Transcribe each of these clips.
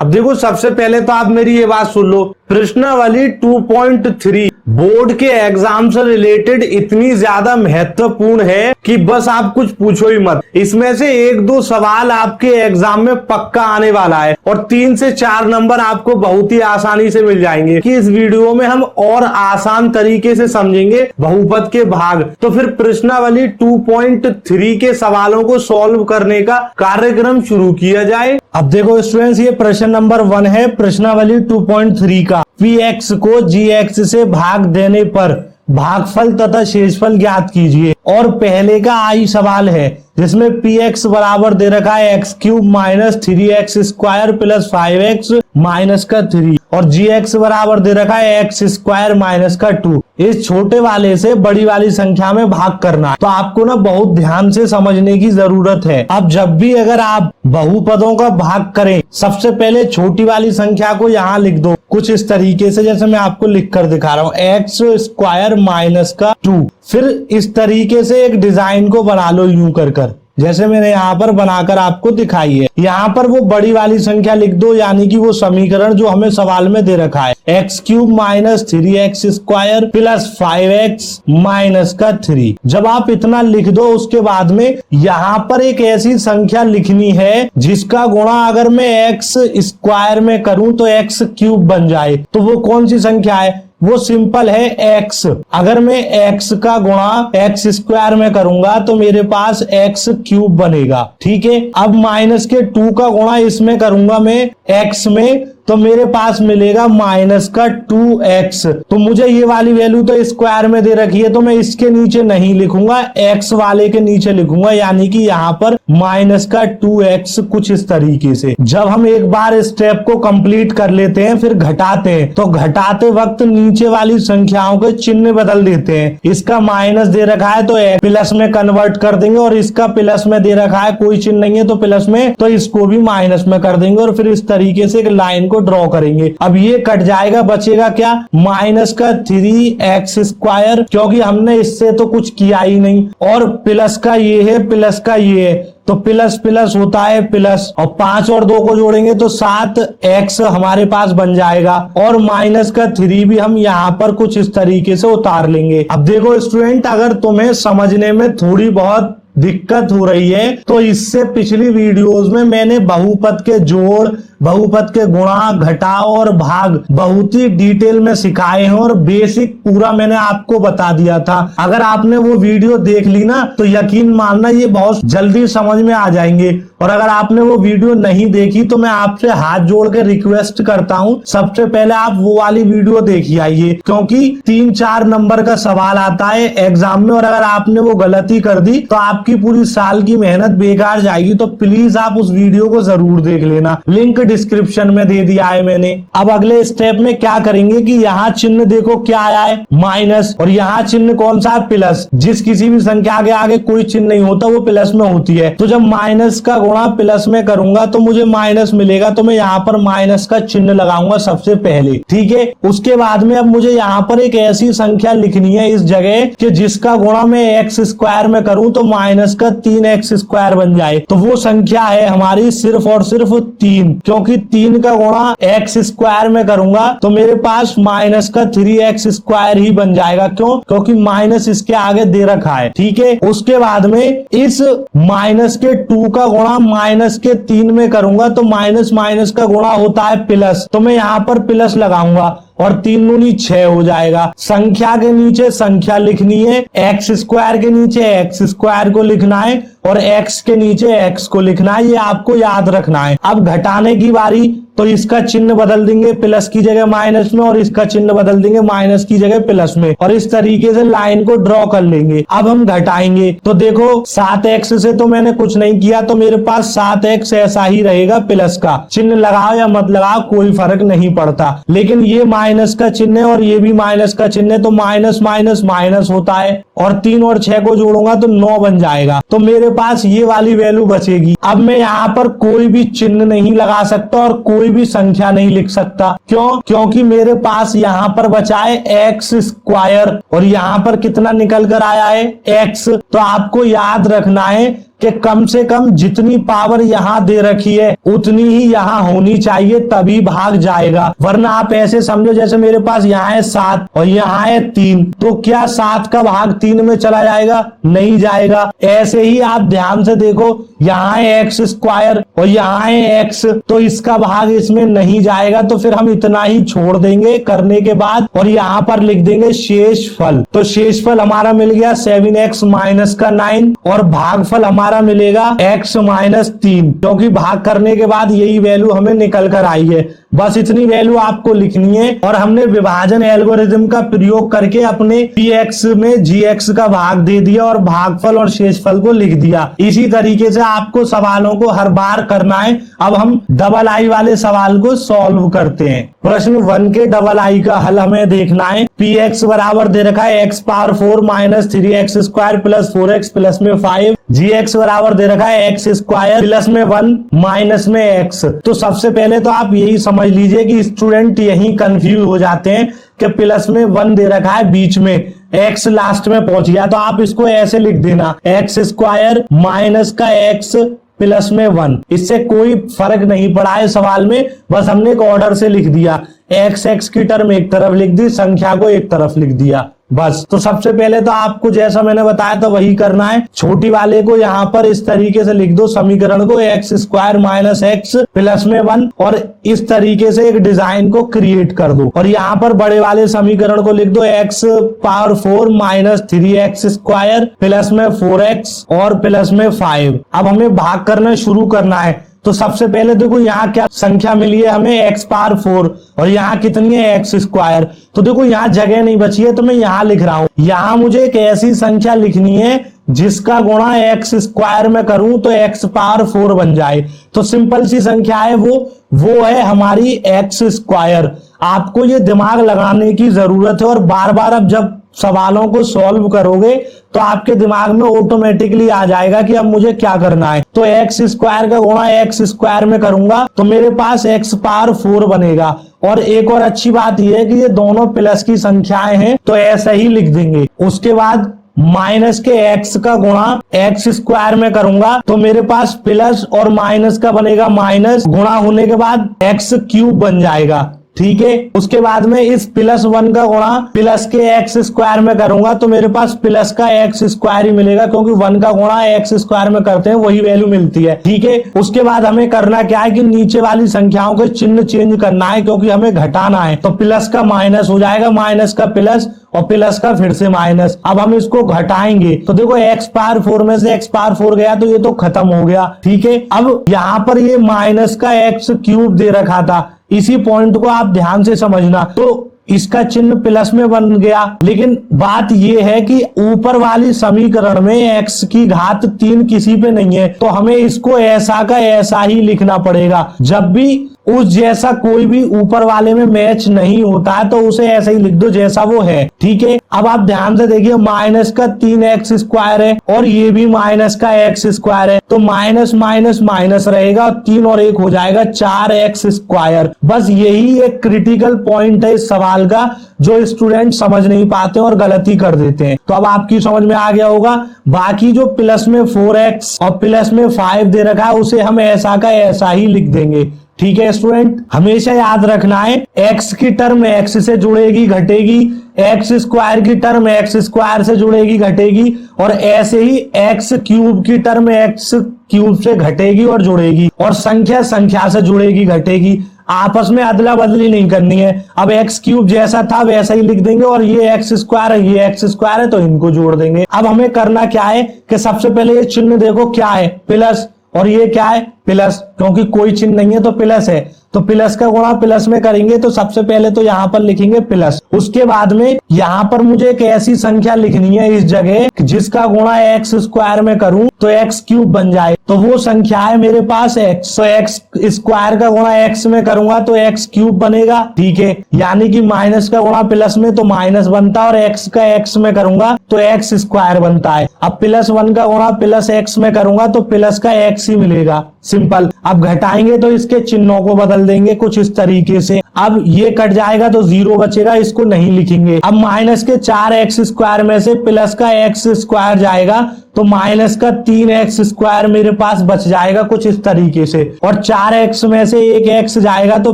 अब देखो, सबसे पहले तो आप मेरी ये बात सुन लो। प्रश्नावली 2.3 बोर्ड के एग्जाम से रिलेटेड इतनी ज्यादा महत्वपूर्ण है कि बस आप कुछ पूछो ही मत। इसमें से 1-2 सवाल आपके एग्जाम में पक्का आने वाला है और 3 से 4 नंबर आपको बहुत ही आसानी से मिल जाएंगे। कि इस वीडियो में हम और आसान तरीके से समझेंगे बहुपद के भाग। तो फिर प्रश्नावली 2.3 के सवालों को सॉल्व करने का कार्यक्रम शुरू किया जाए। अब देखो स्टूडेंट्स, ये प्रश्न नंबर 1 है प्रश्नावली 2.3 का। px को gx से भाग देने पर भागफल तथा शेषफल ज्ञात कीजिए। और पहले का आई सवाल है जिसमें px बराबर दे रखा है x³ minus 3x square plus 5x minus का 3 और gx बराबर दे रखा है x² माइनस का 2। इस छोटे वाले से बड़ी वाली संख्या में भाग करना है। तो आपको ना बहुत ध्यान से समझने की जरूरत है। अब जब भी अगर आप बहुपदों का भाग करें, सबसे पहले छोटी वाली संख्या को यहाँ लिख दो कुछ इस तरीके से, जैसे मैं आपको लिख कर दिखा रहा हूँ, x² माइनस का 2। फिर इस तरीके से एक डिजाइन को बना लो यूं कर जैसे मैंने यहाँ पर बनाकर आपको दिखाई है। यहाँ पर वो बड़ी वाली संख्या लिख दो, यानी कि वो समीकरण जो हमें सवाल में दे रखा है, x³ minus 3x square plus 5x minus का 3। जब आप इतना लिख दो, उसके बाद में यहाँ पर एक ऐसी संख्या लिखनी है जिसका गुणा अगर मैं x स्क्वायर में करूं तो x³ बन जाए। तो वो कौन सी संख्या है? वो सिंपल है x। अगर मैं x का गुणा x² में करूंगा तो मेरे पास x³ बनेगा। ठीक है, अब माइनस के 2 का गुणा इसमें करूंगा मैं x में, तो मेरे पास मिलेगा माइनस का 2x। तो मुझे ये वाली वैल्यू तो स्क्वायर में दे रखी है, तो मैं इसके नीचे नहीं लिखूंगा, x वाले के नीचे लिखूंगा, यानी कि यहाँ पर माइनस का 2x कुछ इस तरीके से। जब हम एक बार स्टेप को कंप्लीट कर लेते हैं फिर घटाते हैं, तो घटाते वक्त नीचे वाली संख्याओं के चिन्ह बदल देते हैं। इसका माइनस दे रखा है तो प्लस में कन्वर्ट कर देंगे, और इसका प्लस में दे रखा है कोई चिन्ह नहीं है तो प्लस में, तो इसको भी माइनस में कर देंगे और फिर इस तरीके से एक लाइन ड्रॉ करेंगे। अब ये कट जाएगा, बचेगा क्या? माइनस का 3x स्क्वायर, क्योंकि हमने इससे तो कुछ किया ही नहीं, और प्लस का ये है, प्लस का ये है, तो प्लस प्लस होता है प्लस, और 5 और 2 को जोड़ेंगे तो 7x हमारे पास बन जाएगा, और माइनस का 3 भी हम यहाँ पर कुछ इस तरीके से उतार लेंगे। अब देखो स्टूडेंट, अगर तुम्हें समझने में थोड़ी बहुत दिक्कत हो रही है तो इससे पिछली वीडियोस में मैंने बहुपद के जोड़, बहुपद के गुणा, घटाव और भाग बहुत ही डिटेल में सिखाए हैं और बेसिक पूरा मैंने आपको बता दिया था। अगर आपने वो वीडियो देख ली ना तो यकीन मानना ये बहुत जल्दी समझ में आ जाएंगे। और अगर आपने वो वीडियो नहीं देखी तो मैं आपसे हाथ जोड़ के रिक्वेस्ट करता हूँ, सबसे पहले आप वो वाली वीडियो देखिए आइए, क्योंकि 3-4 नंबर का सवाल आता है एग्जाम में, और अगर आपने वो गलती कर दी तो आपकी पूरी साल की मेहनत बेकार जाएगी। तो प्लीज आप उस वीडियो को जरूर देख लेना, लिंक डिस्क्रिप्शन में दे दिया है मैंने। अब अगले स्टेप में क्या करेंगे कि यहाँ चिन्ह देखो क्या आया है, माइनस, और यहाँ चिन्ह कौन सा है? प्लस। जिस किसी भी संख्या के आगे कोई चिन्ह नहीं होता वो प्लस में होती है। तो जब माइनस का गुणा प्लस में करूंगा तो मुझे माइनस मिलेगा, तो मैं यहाँ पर माइनस का चिन्ह लगाऊंगा सबसे पहले। ठीक है, उसके बाद में अब मुझे यहाँ पर एक ऐसी संख्या लिखनी है इस जगह कि जिसका गुणा मैं x स्क्वायर में करूं तो माइनस का 3x स्क्वायर बन जाए। तो वो संख्या है हमारी सिर्फ और सिर्फ 3, क्योंकि 3 का गुणा x स्क्वायर में करूंगा तो मेरे पास माइनस का 3x स्क्वायर ही बन जाएगा। क्यों? क्योंकि माइनस इसके आगे दे रखा है। ठीक है, उसके बाद में इस माइनस के 2 का गुणा माइनस के 3 में करूंगा तो माइनस माइनस का गुणा होता है प्लस, तो मैं यहाँ पर प्लस लगाऊंगा और 3 दूनी 6 हो जाएगा। संख्या के नीचे संख्या लिखनी है, x स्क्वायर के नीचे x स्क्वायर को लिखना है और x के नीचे x को लिखना है, ये आपको याद रखना है। अब घटाने की बारी, तो इसका चिन्ह बदल देंगे प्लस की जगह माइनस में, और इसका चिन्ह बदल देंगे माइनस की जगह प्लस में, और इस तरीके से लाइन को ड्रॉ कर लेंगे। अब हम घटाएंगे तो देखो 7x से तो मैंने कुछ नहीं किया, तो मेरे पास 7x ऐसा ही रहेगा, प्लस का चिन्ह लगाओ या मत लगाओ कोई फर्क नहीं पड़ता। लेकिन ये माइनस का चिन्ह है और ये भी माइनस का चिन्ह है, तो माइनस माइनस माइनस होता है, और 3 और 6 को जोड़ूंगा तो 9 बन जाएगा। तो मेरे पास ये वाली वैल्यू बचेगी। अब मैं यहाँ पर कोई भी चिन्ह नहीं लगा सकता और कोई भी संख्या नहीं लिख सकता। क्यों? क्योंकि मेरे पास यहाँ पर बचा है एक्स स्क्वायर और यहाँ पर कितना निकल कर आया है? x। तो आपको याद रखना है कि कम से कम जितनी पावर यहाँ दे रखी है उतनी ही यहाँ होनी चाहिए, तभी भाग जाएगा। वरना आप ऐसे समझो जैसे मेरे पास यहाँ है 7 और यहाँ है 3, तो क्या 7 का भाग 3 में चला जाएगा? नहीं जाएगा। ऐसे ही आप ध्यान से देखो, यहाँ है एक्स स्क्वायर और यहाँ है एक्स, तो इसका भाग इसमें नहीं जाएगा, तो फिर हम इतना ही छोड़ देंगे करने के बाद और यहाँ पर लिख देंगे शेषफल। तो शेषफल हमारा मिल गया 7x माइनस का 9 और भागफल हमारा मिलेगा x माइनस 3, क्योंकि भाग करने के बाद यही वैल्यू हमें निकल कर आई है। बस इतनी वैल्यू आपको लिखनी है और हमने विभाजन एल्गोरिथम का प्रयोग करके अपने px में gx का भाग दे दिया और भागफल और शेषफल को लिख दिया। इसी तरीके से आपको सवालों को हर बार करना है। अब हम डबल आई वाले सवाल को सॉल्व करते हैं। प्रश्न 1 के डबल आई का हल हमें देखना है। px बराबर दे रखा है x power 4 minus 3x square plus 4x plus में 5, gx बराबर दे रखा है x स्क्वायर प्लस में 1 माइनस में x। तो सबसे पहले तो आप यही समझ लीजिए कि स्टूडेंट यही कंफ्यूज हो जाते हैं कि प्लस में 1 दे रखा है, बीच में x लास्ट में पहुंच गया, तो आप इसको ऐसे लिख देना x स्क्वायर माइनस का x प्लस में 1। इससे कोई फर्क नहीं पड़ा है सवाल में, बस हमने एक ऑर्डर से लिख दिया। x की टर्म एक तरफ लिख दी, संख्या को एक तरफ लिख दिया, बस। तो सबसे पहले तो आपको जैसा मैंने बताया था वही करना है। छोटी वाले को यहाँ पर इस तरीके से लिख दो समीकरण को, x square minus x plus में 1, और इस तरीके से एक डिजाइन को क्रिएट कर दो। और यहाँ पर बड़े वाले समीकरण को लिख दो x power 4 minus 3x square plus में 4x और प्लस में 5। अब हमें भाग करना शुरू करना है। तो सबसे पहले देखो यहाँ क्या संख्या मिली है हमें, x पावर 4 और यहाँ कितनी है x स्क्वायर। तो देखो यहाँ जगह नहीं बची है तो मैं यहाँ लिख रहा हूँ। यहाँ मुझे एक ऐसी संख्या लिखनी है जिसका गुणा x स्क्वायर में करूं तो x पावर 4 बन जाए। तो सिंपल सी संख्या है वो है हमारी x स्क्वायर। आपको ये दिमाग लगाने की जरूरत है और बार बार अब जब सवालों को सॉल्व करोगे तो आपके दिमाग में ऑटोमेटिकली आ जाएगा कि अब मुझे क्या करना है। तो एक्स स्क्वायर का गुणा एक्स स्क्वायर में करूंगा तो मेरे पास एक्स पावर 4 बनेगा। और एक और अच्छी बात यह है कि ये दोनों प्लस की संख्याएं हैं तो ऐसा ही लिख देंगे। उसके बाद माइनस के x का गुणा एक्स स्क्वायर में करूंगा तो मेरे पास प्लस और माइनस का बनेगा माइनस, गुणा होने के बाद एक्स क्यूब बन जाएगा। ठीक है, उसके बाद में इस प्लस 1 का गुणा प्लस के एक्स स्क्वायर में करूंगा तो मेरे पास प्लस का एक्स स्क्वायर ही मिलेगा, क्योंकि 1 का गुणा एक्स स्क्वायर में करते हैं वही वैल्यू मिलती है। ठीक है, उसके बाद हमें करना क्या है कि नीचे वाली संख्याओं के चिन्ह चेंज करना है, क्योंकि हमें घटाना है। तो प्लस का माइनस हो जाएगा, माइनस का प्लस और प्लस का फिर से माइनस। अब हम इसको घटाएंगे तो देखो x पावर 4 में से x पावर 4 गया तो ये तो खत्म हो गया। ठीक है, अब यहाँ पर ये माइनस का x क्यूब दे रखा था, इसी पॉइंट को आप ध्यान से समझना। तो इसका चिन्ह प्लस में बन गया, लेकिन बात यह है कि ऊपर वाली समीकरण में x की घात 3 किसी पे नहीं है, तो हमें इसको ऐसा का ऐसा ही लिखना पड़ेगा। जब भी उस जैसा कोई भी ऊपर वाले में मैच नहीं होता है तो उसे ऐसे ही लिख दो जैसा वो है। ठीक है, अब आप ध्यान से देखिए माइनस का 3x स्क्वायर है और ये भी माइनस का x स्क्वायर है, तो माइनस माइनस माइनस रहेगा, 3 और 1 हो जाएगा 4x स्क्वायर। बस यही एक क्रिटिकल पॉइंट है इस सवाल का जो स्टूडेंट समझ नहीं पाते और गलती कर देते हैं। तो अब आपकी समझ में आ गया होगा। बाकी जो प्लस में 4x और प्लस में 5 दे रखा है उसे हम ऐसा का ऐसा ही लिख देंगे। ठीक है स्टूडेंट, हमेशा याद रखना है x की टर्म x से जुड़ेगी घटेगी, एक्स स्क्वायर की टर्म एक्स स्क्वायर से जुड़ेगी घटेगी, और ऐसे ही एक्स क्यूब की टर्म एक्स क्यूब से घटेगी और जुड़ेगी, और संख्या संख्या से जुड़ेगी घटेगी। आपस में अदला बदली नहीं करनी है। अब एक्स क्यूब जैसा था वैसा ही लिख देंगे, और ये एक्स स्क्वायर है ये एक्स स्क्वायर है तो इनको जोड़ देंगे। अब हमें करना क्या है कि सबसे पहले ये चिन्ह देखो क्या है, प्लस, और ये क्या है प्लस, क्योंकि कोई चिन्ह नहीं है तो प्लस है, तो प्लस का गुणा प्लस में करेंगे तो सबसे पहले तो यहाँ पर लिखेंगे प्लस। उसके बाद में यहाँ पर मुझे एक ऐसी संख्या लिखनी है इस जगह जिसका गुणा एक्स स्क्वायर में करूं तो एक्स क्यूब बन जाए, तो वो संख्या है मेरे पास एक्स। तो एक्स स्क्वायर का गुणा एक्स में करूंगा तो एक्स क्यूब बनेगा। ठीक है, यानी कि माइनस का गुणा प्लस में तो माइनस बनता है, और एक्स का एक्स में करूंगा तो एक्स स्क्वायर बनता है। अब प्लस 1 का गुणा प्लस एक्स में करूंगा तो प्लस का एक्स ही मिलेगा, सिंपल। अब घटाएंगे तो इसके चिन्हों को बदल देंगे कुछ इस तरीके से। अब ये कट जाएगा तो 0 बचेगा, इसको नहीं लिखेंगे। अब माइनस के 4x स्क्वायर में से प्लस का x स्क्वायर जाएगा तो माइनस का 3x स्क्वायर मेरे पास बच जाएगा कुछ इस तरीके से, और 4x में से एक x जाएगा तो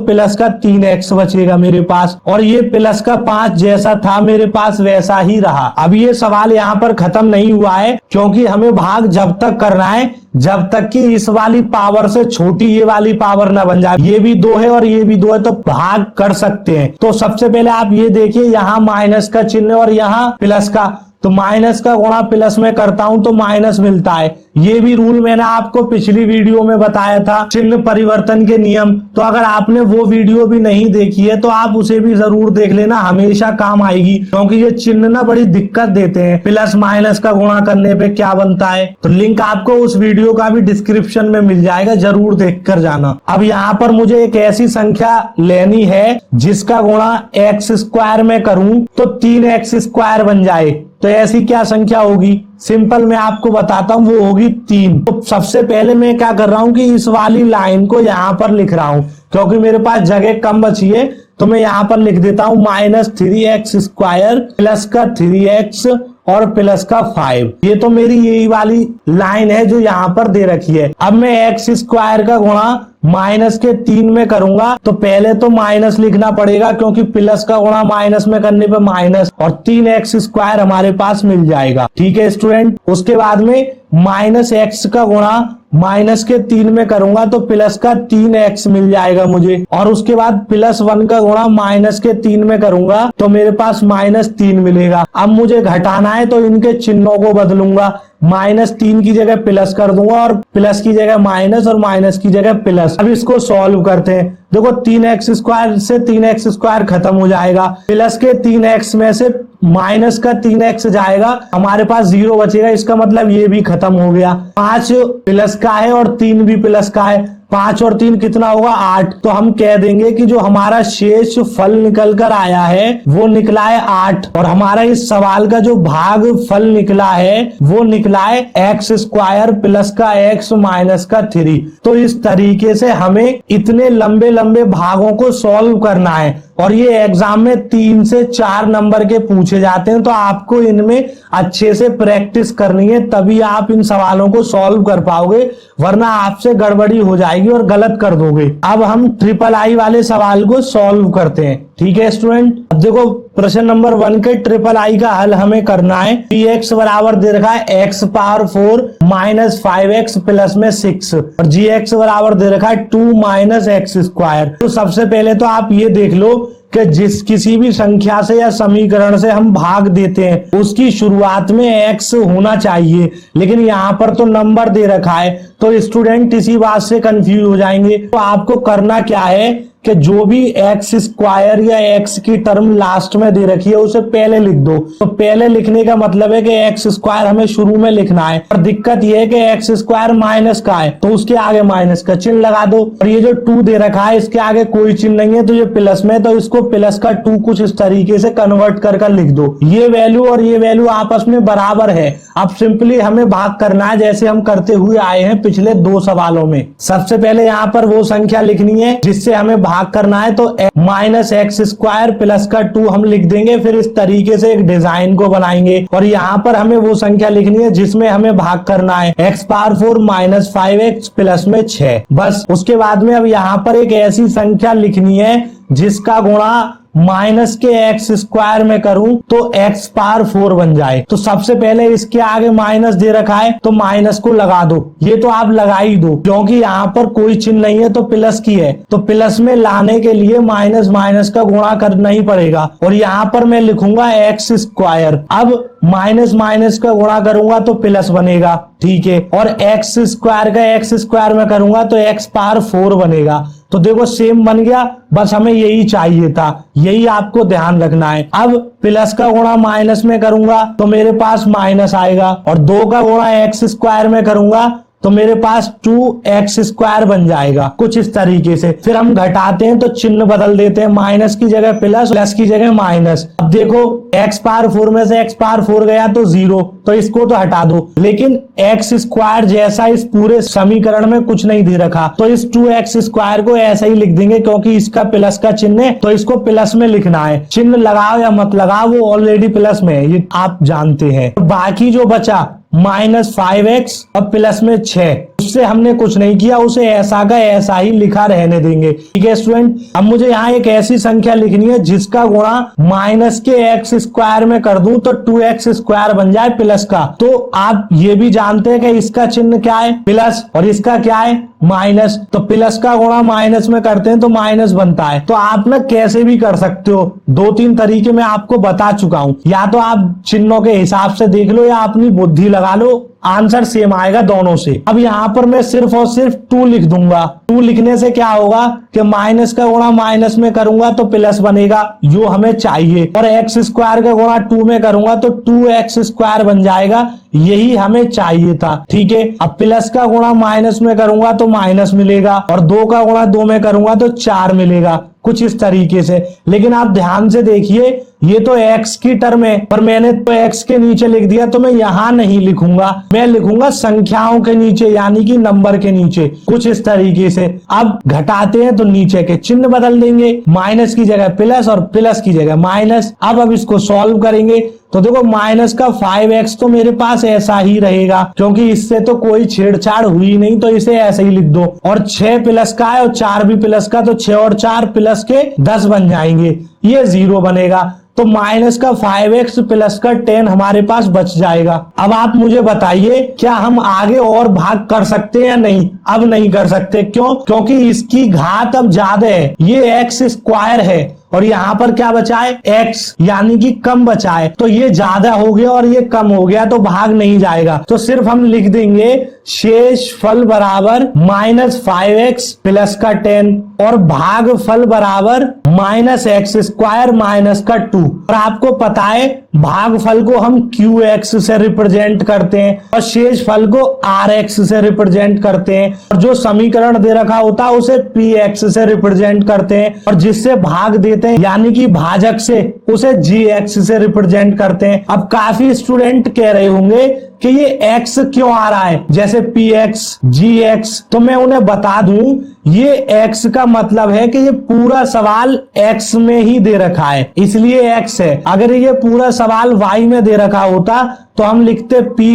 प्लस का 3x बचेगा मेरे पास, और ये प्लस का 5 जैसा था मेरे पास वैसा ही रहा। अब ये सवाल यहाँ पर खत्म नहीं हुआ है, क्योंकि हमें भाग जब तक करना है जब तक कि इस वाली पावर से छोटी ये वाली पावर ना बन जाए। ये भी 2 है और ये भी 2 है, तो भाग कर सकते हैं। तो सबसे पहले आप ये देखिए, यहाँ माइनस का चिन्ह और यहाँ प्लस का, तो माइनस का गुणा प्लस में करता हूं तो माइनस मिलता है। ये भी रूल मैंने आपको पिछली वीडियो में बताया था, चिन्ह परिवर्तन के नियम। तो अगर आपने वो वीडियो भी नहीं देखी है तो आप उसे भी जरूर देख लेना, हमेशा काम आएगी, क्योंकि ये चिन्ह ना बड़ी दिक्कत देते हैं। प्लस माइनस का गुणा करने पे क्या बनता है, तो लिंक आपको उस वीडियो का भी डिस्क्रिप्शन में मिल जाएगा, जरूर देख कर जाना। अब यहाँ पर मुझे एक ऐसी संख्या लेनी है जिसका गुणा एक्स स्क्वायर में करूं तो 3x स्क्वायर बन जाए। तो ऐसी क्या संख्या होगी, सिंपल मैं आपको बताता हूं, वो होगी 3। तो सबसे पहले मैं क्या कर रहा हूं कि इस वाली लाइन को यहां पर लिख रहा हूं, क्योंकि मेरे पास जगह कम बची है, तो मैं यहां पर लिख देता हूं -3x स्क्वायर प्लस का 3x और प्लस का 5। ये तो मेरी यही वाली लाइन है जो यहाँ पर दे रखी है। अब मैं एक्स स्क्वायर का गुणा माइनस के 3 में करूंगा, तो पहले तो माइनस लिखना पड़ेगा, क्योंकि प्लस का गुणा माइनस में करने पे माइनस, और 3x स्क्वायर हमारे पास मिल जाएगा। ठीक है स्टूडेंट, उसके बाद में -x का गुणा माइनस के 3 में करूंगा तो प्लस का 3x मिल जाएगा मुझे, और उसके बाद +1 का गुणा माइनस के 3 में करूंगा तो मेरे पास -3 मिलेगा। अब मुझे घटाना है तो इनके चिन्हों को बदलूंगा, -3 की जगह प्लस कर दूंगा, और प्लस की जगह माइनस और माइनस की जगह प्लस। अब इसको सॉल्व करते हैं। देखो 3x स्क्वायर से 3x स्क्वायर खत्म हो जाएगा, प्लस के 3x में से माइनस का 3x जाएगा, हमारे पास 0 बचेगा, इसका मतलब ये भी खत्म हो गया। 5 प्लस का है और 3 भी प्लस का है, 5 और 3 कितना होगा 8। तो हम कह देंगे कि जो हमारा शेष फल निकल कर आया है वो निकला है 8, और हमारा इस सवाल का जो भाग फल निकला है वो निकला है एक्स स्क्वायर प्लस का x माइनस का 3। तो इस तरीके से हमें इतने लंबे लंबे भागों को सॉल्व करना है, और ये एग्जाम में 3 से 4 नंबर के पूछे जाते हैं, तो आपको इनमें अच्छे से प्रैक्टिस करनी है, तभी आप इन सवालों को सॉल्व कर पाओगे, वरना आपसे गड़बड़ी हो जाएगी और गलत कर दोगे। अब हम III वाले सवाल को सॉल्व करते हैं। ठीक है स्टूडेंट, अब देखो प्रश्न नंबर 1 के III का हल हमें करना है। px बराबर दे रखा है x power 4 minus 5x plus में 6, और gx बराबर दे रखा है 2 माइनस एक्स स्क्वायर। तो सबसे पहले तो आप ये देख लो कि जिस किसी भी संख्या से या समीकरण से हम भाग देते हैं उसकी शुरुआत में x होना चाहिए, लेकिन यहाँ पर तो नंबर दे रखा है, तो स्टूडेंट इसी बात से कंफ्यूज हो जाएंगे। तो आपको करना क्या है कि जो भी एक्स स्क्वायर या एक्स की टर्म लास्ट में दे रखी है उसे पहले लिख दो। तो पहले लिखने का मतलब है कि एक्स स्क्वायर हमें शुरू में लिखना है, और दिक्कत यह है कि एक्स स्क्वायर माइनस का है तो उसके आगे माइनस का चिन्ह लगा दो, और ये जो 2 दे रखा है इसके आगे कोई चिन्ह नहीं है तो ये प्लस में, तो इसको प्लस का 2 कुछ इस तरीके से कन्वर्ट कर लिख दो। ये वैल्यू और ये वैल्यू आपस में बराबर है। अब सिंपली हमें भाग करना है जैसे हम करते हुए आए हैं पिछले 2 सवालों में। सबसे पहले यहाँ पर वो संख्या लिखनी है जिससे हमें भाग करना है, तो माइनस एक्स स्क्वायर प्लस का 2 हम लिख देंगे, फिर इस तरीके से एक डिजाइन को बनाएंगे, और यहाँ पर हमें वो संख्या लिखनी है जिसमें हमें भाग करना है, x power 4 minus 5x plus में 6। बस उसके बाद में अब यहाँ पर एक ऐसी संख्या लिखनी है जिसका गुणा माइनस के एक्स स्क्वायर में करूं तो x पावर 4 बन जाए। तो सबसे पहले इसके आगे माइनस दे रखा है तो माइनस को लगा दो, ये तो आप लगा ही दो क्योंकि यहाँ पर कोई चिन्ह नहीं है तो प्लस की है, तो प्लस में लाने के लिए माइनस माइनस का गुणा करना ही पड़ेगा, और यहाँ पर मैं लिखूंगा एक्स स्क्वायर। अब माइनस माइनस का गुणा करूंगा तो प्लस बनेगा, ठीक है, और एक्स स्क्वायर का एक्स स्क्वायर में करूंगा तो x पावर 4 बनेगा। तो देखो सेम बन गया, बस हमें यही चाहिए था, यही आपको ध्यान रखना है। अब प्लस का गुणा माइनस में करूंगा तो मेरे पास माइनस आएगा, और 2 का गुणा एक्स स्क्वायर में करूंगा तो मेरे पास 2x स्क्वायर बन जाएगा, कुछ इस तरीके से। फिर हम घटाते हैं तो चिन्ह बदल देते हैं, माइनस की जगह प्लस, प्लस की जगह माइनस। अब देखो x पावर 4 में से x पावर 4 गया तो 0, तो इसको तो हटा दो, लेकिन x स्क्वायर जैसा इस पूरे समीकरण में कुछ नहीं दे रखा, तो इस 2x स्क्वायर को ऐसा ही लिख देंगे क्योंकि इसका प्लस का चिन्ह है, तो इसको प्लस में लिखना है। चिन्ह लगाओ या मत लगाओ वो ऑलरेडी प्लस में है, ये आप जानते हैं। बाकी जो बचा -5x और प्लस में 6, उससे हमने कुछ नहीं किया, उसे ऐसा का ऐसा ही लिखा रहने देंगे। ठीक है स्टूडेंट, अब मुझे यहाँ एक ऐसी संख्या लिखनी है जिसका गुणा माइनस के एक्स स्क्वायर में कर दूं तो 2x स्क्वायर बन जाए प्लस का। तो आप ये भी जानते हैं कि इसका चिन्ह क्या है प्लस और इसका क्या है माइनस, तो प्लस का गुणा माइनस में करते हैं तो माइनस बनता है। तो आप ना कैसे भी कर सकते हो, 2-3 तरीके मैं आपको बता चुका हूं, या तो आप चिन्हों के हिसाब से देख लो या अपनी बुद्धि लगा लो, आंसर सेम आएगा दोनों से। अब यहाँ पर मैं सिर्फ और सिर्फ 2 लिख दूंगा। 2 लिखने से क्या होगा कि माइनस का गुणा माइनस में करूंगा तो प्लस बनेगा जो हमें चाहिए, और एक्स स्क्वायर का गुणा 2 में करूंगा तो 2x स्क्वायर बन जाएगा, यही हमें चाहिए था। ठीक है, अब प्लस का गुणा माइनस में करूंगा तो माइनस मिलेगा, और 2 का गुणा 2 में करूंगा तो 4 मिलेगा, कुछ इस तरीके से। लेकिन आप ध्यान से देखिए, ये तो x की टर्म है, पर मैंने तो x के नीचे लिख दिया, तो मैं यहां नहीं लिखूंगा, मैं लिखूंगा संख्याओं के नीचे, यानी कि नंबर के नीचे, कुछ इस तरीके से। अब घटाते हैं तो नीचे के चिन्ह बदल देंगे, माइनस की जगह प्लस और प्लस की जगह माइनस। अब इसको सॉल्व करेंगे तो देखो माइनस का 5x तो मेरे पास ऐसा ही रहेगा, क्योंकि इससे तो कोई छेड़छाड़ हुई नहीं, तो इसे ऐसे ही लिख दो। और 6 प्लस का है और 4 भी प्लस का, तो 6 और 4 प्लस के 10 बन जाएंगे, ये 0 बनेगा। तो माइनस का 5x प्लस का 10 हमारे पास बच जाएगा। अब आप मुझे बताइए, क्या हम आगे और भाग कर सकते हैं या नहीं? अब नहीं कर सकते, क्यों? क्योंकि इसकी घात अब ज्यादा है, ये एक्स स्क्वायर है और यहाँ पर क्या बचा है x, यानी कि कम बचा है, तो ये ज्यादा हो गया और ये कम हो गया, तो भाग नहीं जाएगा। तो सिर्फ हम लिख देंगे शेषफल बराबर -5x प्लस का 10 और भागफल बराबर -x स्क्वायर माइनस का 2। और आपको पता है भागफल को हम qx से रिप्रेजेंट करते हैं और शेषफल को rx से रिप्रेजेंट करते हैं, और जो समीकरण दे रखा होता है उसे px से रिप्रेजेंट करते हैं, और जिससे भाग देते हैं यानी कि भाजक से, उसे gx से रिप्रेजेंट करते हैं। अब काफी स्टूडेंट कह रहे होंगे कि ये x क्यों आ रहा है, जैसे px gx, तो मैं उन्हें बता दूं ये x का मतलब है कि ये पूरा सवाल x में ही दे रखा है, इसलिए x है। अगर ये पूरा सवाल y में दे रखा होता तो हम लिखते py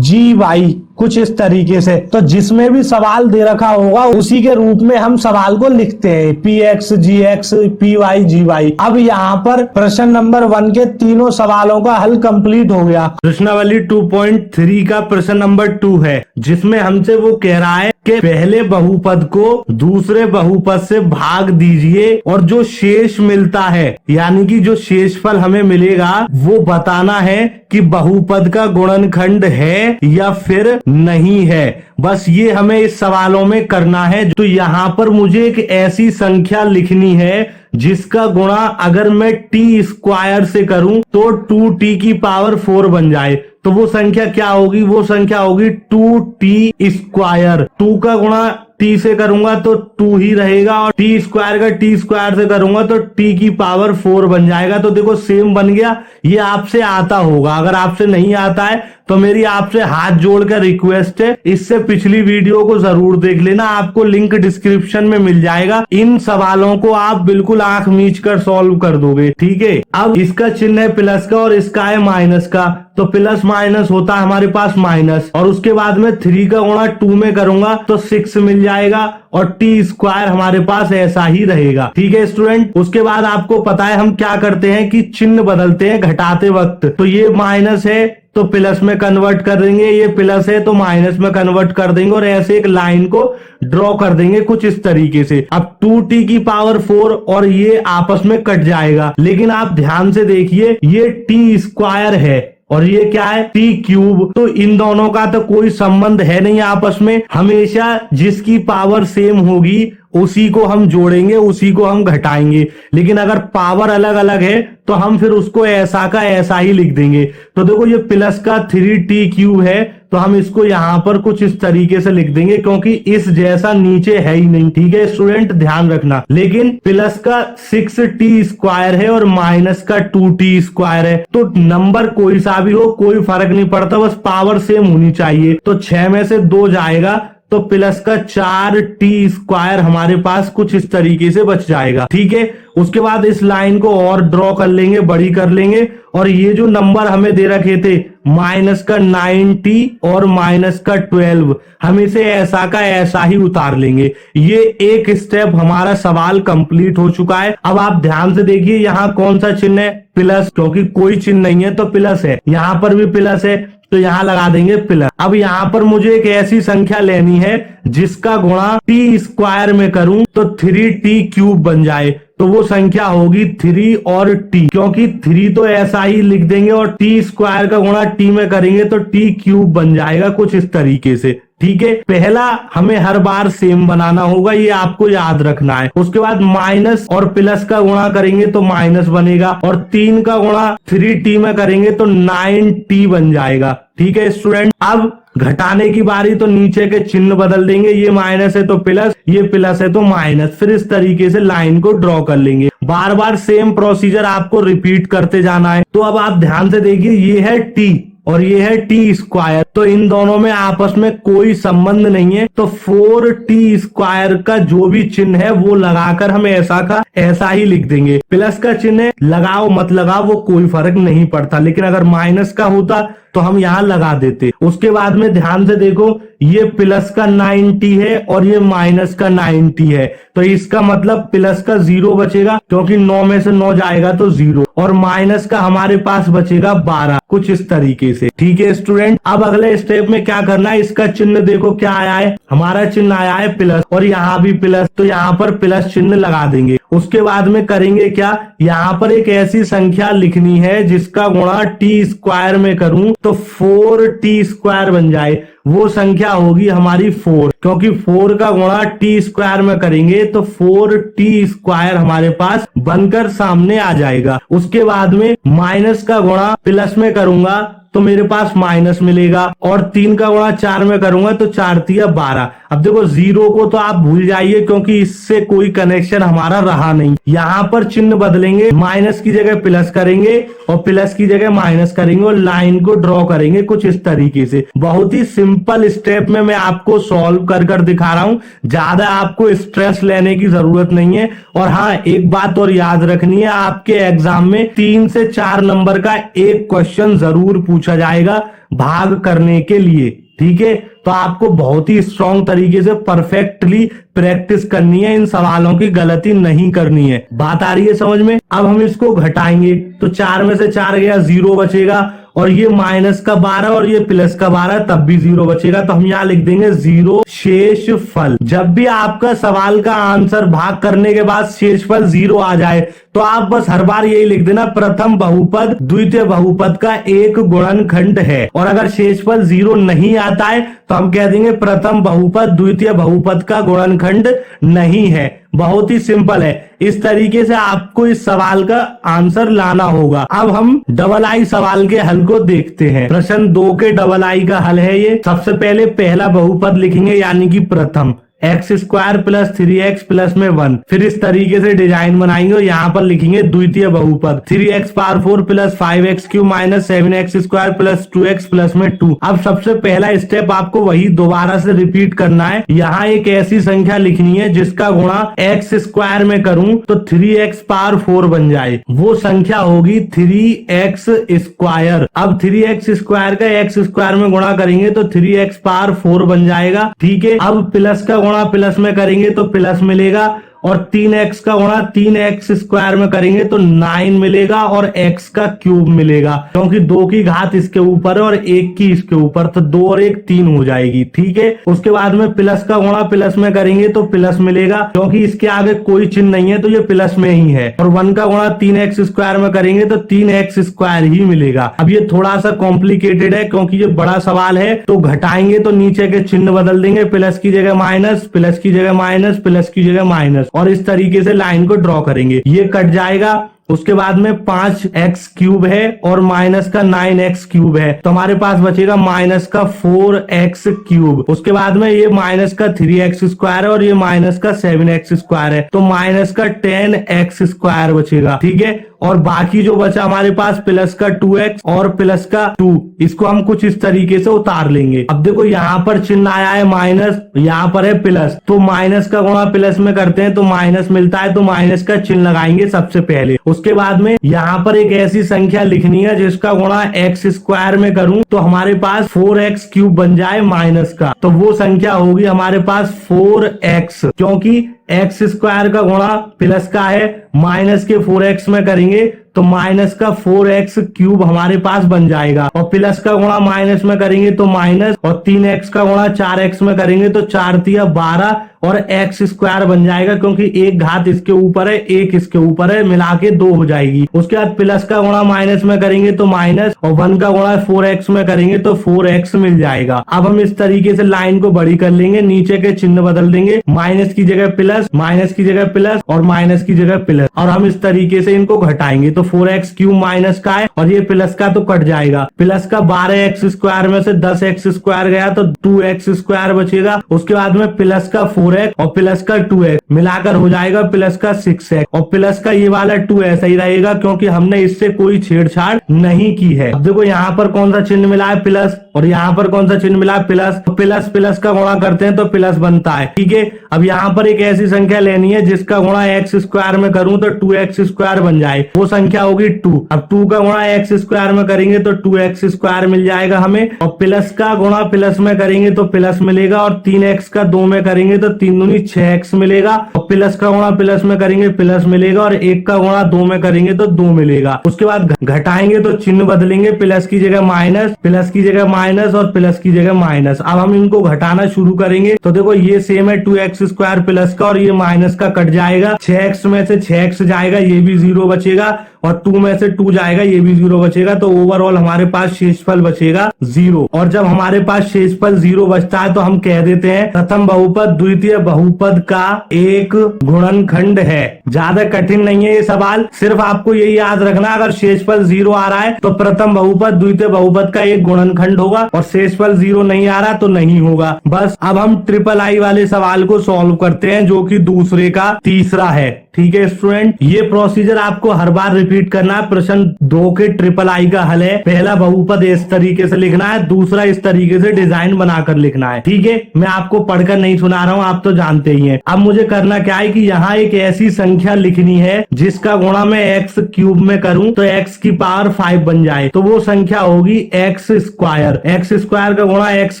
gy, कुछ इस तरीके से। तो जिसमें भी सवाल दे रखा होगा उसी के रूप में हम सवाल को लिखते हैं, px gx py gy। अब यहाँ पर प्रश्न नंबर 1 के तीनों सवालों का हल कंप्लीट हो गया। प्रश्नावली 2.3 का प्रश्न नंबर 2 है, जिसमें हमसे वो कह रहा है कि पहले बहुपद को दूसरे बहुपद से भाग दीजिए और जो शेष मिलता है, यानी कि जो शेषफल हमें मिलेगा, वो बताना है कि बहुपद का गुणनखंड है या फिर नहीं है। बस ये हमें इस सवालों में करना है। तो यहाँ पर मुझे एक ऐसी संख्या लिखनी है जिसका गुणा अगर मैं t स्क्वायर से करूं तो 2t की पावर 4 बन जाए। तो वो संख्या क्या होगी? वो संख्या होगी 2t स्क्वायर। 2 का गुणा t से करूंगा तो 2 ही रहेगा, और t स्क्वायर का t स्क्वायर से करूंगा तो t की पावर 4 बन जाएगा। तो देखो सेम बन गया। ये आपसे आता होगा, अगर आपसे नहीं आता है तो मेरी आपसे हाथ जोड़कर रिक्वेस्ट है, इससे पिछली वीडियो को जरूर देख लेना, आपको लिंक डिस्क्रिप्शन में मिल जाएगा। इन सवालों को आप बिल्कुल आंख मीच कर सॉल्व कर दोगे, ठीक है। अब इसका चिन्ह है प्लस का और इसका है माइनस का, तो प्लस माइनस होता है हमारे पास माइनस, और उसके बाद में 3 का गुणा 2 में करूंगा तो 6 मिल जाएगा, और t स्क्वायर हमारे पास ऐसा ही रहेगा, ठीक है स्टूडेंट। उसके बाद आपको पता है हम क्या करते हैं कि चिन्ह बदलते हैं घटाते वक्त। तो ये माइनस है तो प्लस में कन्वर्ट कर देंगे, ये प्लस है तो माइनस में कन्वर्ट कर देंगे, और ऐसे एक लाइन को ड्रॉ कर देंगे कुछ इस तरीके से। अब 2t की पावर 4 और ये आपस में कट जाएगा, लेकिन आप ध्यान से देखिए ये t स्क्वायर है और ये क्या है t क्यूब, तो इन दोनों का तो कोई संबंध है नहीं आपस में। हमेशा जिसकी पावर सेम होगी उसी को हम जोड़ेंगे, उसी को हम घटाएंगे, लेकिन अगर पावर अलग अलग है तो हम फिर उसको ऐसा का ऐसा ही लिख देंगे। तो देखो ये प्लस का 3t क्यूब है, तो हम इसको यहाँ पर कुछ इस तरीके से लिख देंगे, क्योंकि इस जैसा नीचे है ही नहीं, ठीक है स्टूडेंट ध्यान रखना। लेकिन प्लस का 6t स्क्वायर है और माइनस का 2t स्क्वायर है, तो नंबर कोई सा भी हो कोई फर्क नहीं पड़ता, बस पावर सेम होनी चाहिए। तो 6 में से 2 जाएगा तो प्लस का 4t² हमारे पास कुछ इस तरीके से बच जाएगा। ठीक है, उसके बाद इस लाइन को और ड्रॉ कर लेंगे, बड़ी कर लेंगे, और ये जो नंबर हमें दे रखे थे माइनस का 90 और माइनस का 12, हम इसे ऐसा का ऐसा ही उतार लेंगे। ये एक स्टेप हमारा सवाल कंप्लीट हो चुका है। अब आप ध्यान से देखिए यहाँ कौन सा चिन्ह है, प्लस, क्योंकि कोई चिन्ह नहीं है तो प्लस है, यहाँ पर भी प्लस है तो यहां लगा देंगे प्लस। अब यहाँ पर मुझे एक ऐसी संख्या लेनी है जिसका गुणा t² में करूं तो 3t³ बन जाए, तो वो संख्या होगी 3 और t, क्योंकि 3 तो ऐसा ही लिख देंगे और t² का गुणा t में करेंगे तो t³ बन जाएगा कुछ इस तरीके से। ठीक है, पहला हमें हर बार सेम बनाना होगा, ये आपको याद रखना है। उसके बाद माइनस और प्लस का गुणा करेंगे तो माइनस बनेगा, और 3 का गुणा 3t में करेंगे तो 9t बन जाएगा। ठीक है स्टूडेंट, अब घटाने की बारी, तो नीचे के चिन्ह बदल देंगे, ये माइनस है तो प्लस, ये प्लस है तो माइनस, फिर इस तरीके से लाइन को ड्रॉ कर लेंगे। बार बार सेम प्रोसीजर आपको रिपीट करते जाना है। तो अब आप ध्यान से देखिए, ये है t और ये है t², तो इन दोनों में आपस में कोई संबंध नहीं है, तो 4t² का जो भी चिन्ह है वो लगाकर हम ऐसा का ऐसा ही लिख देंगे। प्लस का चिन्ह लगाओ मत लगाओ वो कोई फर्क नहीं पड़ता, लेकिन अगर माइनस का होता तो हम यहाँ लगा देते। उसके बाद में ध्यान से देखो, ये प्लस का 90 है और ये माइनस का 90 है, तो इसका मतलब प्लस का 0 बचेगा, क्योंकि 9 में से 9 जाएगा तो 0, और माइनस का हमारे पास बचेगा 12, कुछ इस तरीके से। ठीक है स्टूडेंट, अब अगले स्टेप में क्या करना है, इसका चिन्ह देखो क्या आया है, हमारा चिन्ह आया है प्लस, और यहाँ भी प्लस, तो यहाँ पर प्लस चिन्ह लगा देंगे। उसके बाद में करेंगे क्या, यहाँ पर एक ऐसी संख्या लिखनी है जिसका गुणा t² में करूं तो 4t² बन जाए, वो संख्या होगी हमारी 4, क्योंकि 4 का गुणा t² में करेंगे तो 4t² हमारे पास बनकर सामने आ जाएगा। उसके बाद में माइनस का गुणा प्लस में करूंगा तो मेरे पास माइनस मिलेगा, और 3 का गुणा 4 में करूंगा तो 4 तिया 12। अब देखो 0 को तो आप भूल जाइए, क्योंकि इससे कोई कनेक्शन हमारा रहा नहीं। यहाँ पर चिन्ह बदलेंगे, माइनस की जगह प्लस करेंगे और प्लस की जगह माइनस करेंगे, और लाइन को ड्रॉ करेंगे कुछ इस तरीके से। बहुत ही सिंपल स्टेप में मैं आपको सॉल्व कर दिखा रहा हूं, ज्यादा आपको स्ट्रेस लेने की जरूरत नहीं है। और हाँ, एक बात और याद रखनी है, आपके एग्जाम में 3 से 4 नंबर का एक क्वेश्चन जरूर पूछा जाएगा भाग करने के लिए। ठीक है, तो आपको बहुत ही स्ट्रॉन्ग तरीके से परफेक्टली प्रैक्टिस करनी है, इन सवालों की गलती नहीं करनी है। बात आ रही है समझ में? अब हम इसको घटाएंगे तो 4 में से 4 गया, 0 बचेगा, और ये माइनस का 12 और ये प्लस का 12, तब भी 0 बचेगा, तो हम यहाँ लिख देंगे 0 शेषफल। जब भी आपका सवाल का आंसर भाग करने के बाद शेषफल 0 आ जाए तो आप बस हर बार यही लिख देना, प्रथम बहुपद द्वितीय बहुपद का एक गुणनखंड है। और अगर शेषफल 0 नहीं आता है तो हम कह देंगे प्रथम बहुपद द्वितीय बहुपद का गुणनखंड नहीं है। बहुत ही सिंपल है, इस तरीके से आपको इस सवाल का आंसर लाना होगा। अब हम डबल आई सवाल के हल को देखते हैं। प्रश्न 2 के डबल आई का हल है ये। सबसे पहले पहला बहुपद लिखेंगे, यानी कि प्रथम x² प्लस 3x प्लस में 1, फिर इस तरीके से डिजाइन बनाएंगे और यहाँ पर लिखेंगे द्वितीय बहुपद 3x power 4 plus 5x³ minus 7x² plus 2x plus में 2। अब सबसे पहला स्टेप आपको वही दोबारा से रिपीट करना है। यहाँ एक ऐसी संख्या लिखनी है जिसका गुणा x² में करूं तो 3x पावर 4 बन जाए, वो संख्या होगी 3x²। अब 3x² का x² में गुणा करेंगे तो 3x पावर 4 बन जाएगा। ठीक है, अब प्लस का गुणा प्लस में करेंगे तो प्लस मिलेगा, और 3x का गुणा 3x² में करेंगे तो 9 मिलेगा, और x का क्यूब मिलेगा, क्योंकि 2 की घात इसके ऊपर है और 1 की इसके ऊपर, तो 2 और 1 3 हो जाएगी। ठीक है, उसके बाद में प्लस का गुणा प्लस में करेंगे तो प्लस मिलेगा, क्योंकि इसके आगे कोई चिन्ह नहीं है तो ये प्लस में ही है, और 1 का गुणा 3x² में करेंगे तो 3x² ही मिलेगा। अब ये थोड़ा सा कॉम्प्लिकेटेड है क्योंकि ये बड़ा सवाल है, तो घटाएंगे तो नीचे के चिन्ह बदल देंगे, प्लस की जगह माइनस, प्लस की जगह माइनस, प्लस की जगह माइनस, और इस तरीके से लाइन को ड्रॉ करेंगे। ये कट जाएगा उसके बाद में 5x क्यूब है और माइनस का 9x क्यूब है, तो हमारे पास बचेगा माइनस का 4x क्यूब। उसके बाद में ये माइनस का 3x स्क्वायर है और ये माइनस का 7x स्क्वायर है, तो माइनस का 10x स्क्वायर बचेगा। ठीक है, और बाकी जो बचा हमारे पास प्लस का 2x और प्लस का 2, इसको हम कुछ इस तरीके से उतार लेंगे। अब देखो यहाँ पर चिन्ह आया है माइनस, यहाँ पर है प्लस, तो माइनस का गुणा प्लस में करते हैं तो माइनस मिलता है, तो माइनस का चिन्ह लगाएंगे सबसे पहले। उसके बाद में यहाँ पर एक ऐसी संख्या लिखनी है जिसका गुणा x स्क्वायर में करूं तो हमारे पास 4x क्यूब बन जाए माइनस का, तो वो संख्या होगी हमारे पास 4x, क्योंकि x स्क्वायर का गुणा प्लस का है, माइनस के 4x में करेंगे तो माइनस का 4x क्यूब हमारे पास बन जाएगा, और प्लस का गुणा माइनस में करेंगे तो माइनस, और 3x का गुणा 4x में करेंगे तो 4 तिया 12 और x स्क्वायर बन जाएगा, क्योंकि एक घात इसके ऊपर है एक इसके ऊपर है, मिला के 2 हो जाएगी। उसके बाद प्लस का गुणा माइनस में करेंगे तो माइनस, और 1 का गुणा 4x में करेंगे तो 4x मिल जाएगा। अब हम इस तरीके से लाइन को बड़ी कर लेंगे, नीचे के चिन्ह बदल देंगे, माइनस की जगह प्लस, माइनस की जगह प्लस और माइनस की जगह प्लस, और हम इस तरीके से इनको घटाएंगे तो 4x क्यूब माइनस का है और ये प्लस का तो कट जाएगा। प्लस का 12x स्क्वायर में से 10x स्क्वायर गया तो 2x स्क्वायर बचेगा। उसके बाद में प्लस का 4x और प्लस का 2x मिलाकर हो जाएगा प्लस का 6x, और प्लस का ये वाला 2 ऐसा ही रहेगा क्योंकि हमने इससे कोई छेड़छाड़ नहीं की है। अब देखो यहाँ पर कौन सा चिन्ह मिला है प्लस, और यहाँ पर कौन सा चिन्ह मिला है प्लस, तो प्लस प्लस का गुणा करते हैं तो प्लस बनता है। ठीक है, अब यहाँ पर एक ऐसी संख्या लेनी है जिसका गुणा x स्क्वायर में करूं तो 2x स्क्वायर बन जाए, वो संख्या होगी 2। अब 2 का गुणा x स्क्वायर में करेंगे तो 2x स्क्वायर मिल जाएगा हमें, और प्लस का गुणा प्लस में करेंगे तो प्लस मिलेगा, और 3x का 2 में करेंगे तो 3 दूनी 6x मिलेगा, और प्लस का गुणा प्लस में करेंगे प्लस मिलेगा, और 1 का गुणा 2 में करेंगे तो 2 मिलेगा। उसके बाद घटाएंगे तो चिन्ह बदलेंगे, प्लस की जगह माइनस, प्लस की जगह माइनस और प्लस की जगह माइनस। अब हम इनको घटाना शुरू करेंगे तो देखो ये सेम है 2x स्क्वायर प्लस का, और ये माइनस का कट जाएगा, 6x में से 6x जाएगा ये भी 0 बचेगा, और 2 में से 2 जाएगा ये भी 0 बचेगा, तो ओवरऑल हमारे पास शेषफल बचेगा 0। और जब हमारे पास शेषफल 0 बचता है तो हम कह देते हैं प्रथम बहुपद द्वितीय बहुपद का एक गुणनखंड है। ज्यादा कठिन नहीं है ये सवाल, सिर्फ आपको यही याद रखना, अगर शेषफल 0 आ रहा है तो प्रथम बहुपद द्वितीय बहुपद का एक गुणनखंड होगा, और शेषफल 0 नहीं आ रहा तो नहीं होगा। बस अब हम ट्रिपल आई वाले सवाल को सॉल्व करते हैं जो कि दूसरे का तीसरा है। ठीक है स्टूडेंट, ये प्रोसीजर आपको हर बार रिपीट करना है। प्रश्न 2 के ट्रिपल आई का हल है, पहला बहुपद इस तरीके से लिखना है, दूसरा इस तरीके से डिजाइन बनाकर लिखना है। ठीक है, मैं आपको पढ़कर नहीं सुना रहा हूँ, आप तो जानते ही हैं। अब मुझे करना क्या है कि यहाँ एक ऐसी संख्या लिखनी है जिसका गुणा मैं x क्यूब में करूं तो x की पावर 5 बन जाए, तो वो संख्या होगी x स्क्वायर। x स्क्वायर का गुणा x